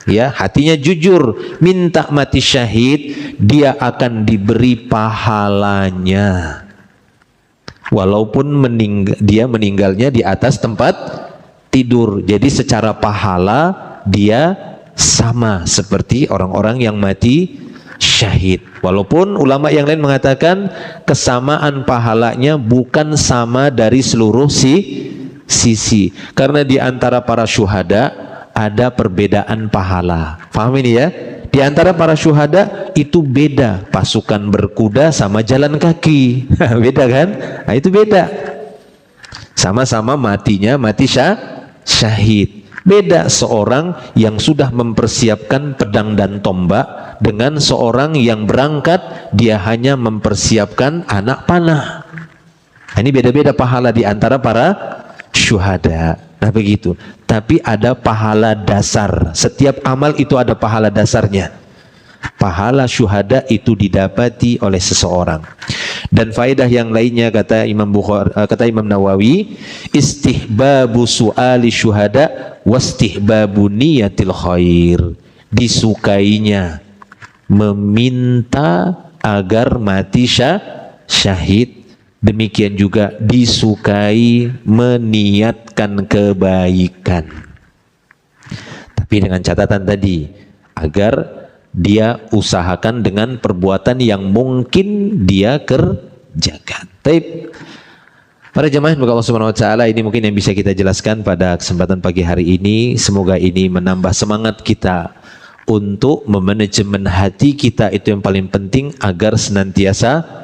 ya, hatinya jujur, minta mati syahid, dia akan diberi pahalanya walaupun dia meninggalnya di atas tempat tidur. Jadi secara pahala dia sama seperti orang-orang yang mati syahid. Walaupun ulama yang lain mengatakan kesamaan pahalanya bukan sama dari seluruh sisi. Karena di antara para syuhada ada perbedaan pahala. Paham ini ya? Di antara para syuhada itu beda, pasukan berkuda sama jalan kaki. Beda kan? Nah, itu beda. Sama-sama matinya mati syahid. Beda seorang yang sudah mempersiapkan pedang dan tombak dengan seorang yang berangkat dia hanya mempersiapkan anak panah. Nah, ini beda-beda pahala di antara para syuhada. Nah begitu. Tapi ada pahala dasar. Setiap amal itu ada pahala dasarnya. Pahala syuhada itu didapati oleh seseorang. Dan faedah yang lainnya kata Imam Nawawi, istihbabu su'ali syuhada wastihbabu niyatil khair. Disukainya meminta agar mati syahid. Demikian juga disukai meniatkan kebaikan. Tapi dengan catatan tadi, agar dia usahakan dengan perbuatan yang mungkin dia kerjakan. Baik. Para jemaah Allah Subhanahu wa taala, ini mungkin yang bisa kita jelaskan pada kesempatan pagi hari ini. Semoga ini menambah semangat kita untuk memanajemen hati kita, itu yang paling penting, agar senantiasa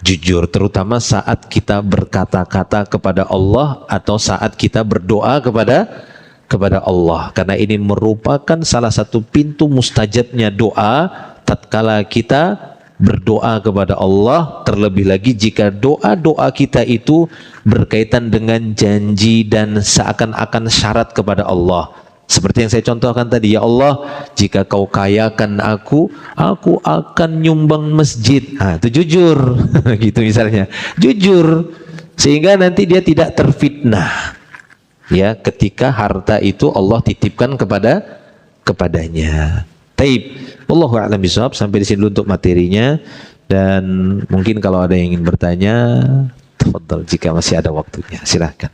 jujur, terutama saat kita berkata-kata kepada Allah atau saat kita berdoa kepada Allah, karena ini merupakan salah satu pintu mustajabnya doa tatkala kita berdoa kepada Allah, terlebih lagi jika doa-doa kita itu berkaitan dengan janji dan seakan-akan syarat kepada Allah. Seperti yang saya contohkan tadi, ya Allah, jika kau kayakan aku akan nyumbang masjid. Nah, itu jujur. Gitu misalnya. Jujur. Sehingga nanti dia tidak terfitnah. Ya, ketika harta itu Allah titipkan kepadanya. Taib. Wallahu a'lam bishawab. Sampai di sini dulu untuk materinya, dan mungkin kalau ada yang ingin bertanya, tafadhal jika masih ada waktunya. Silahkan.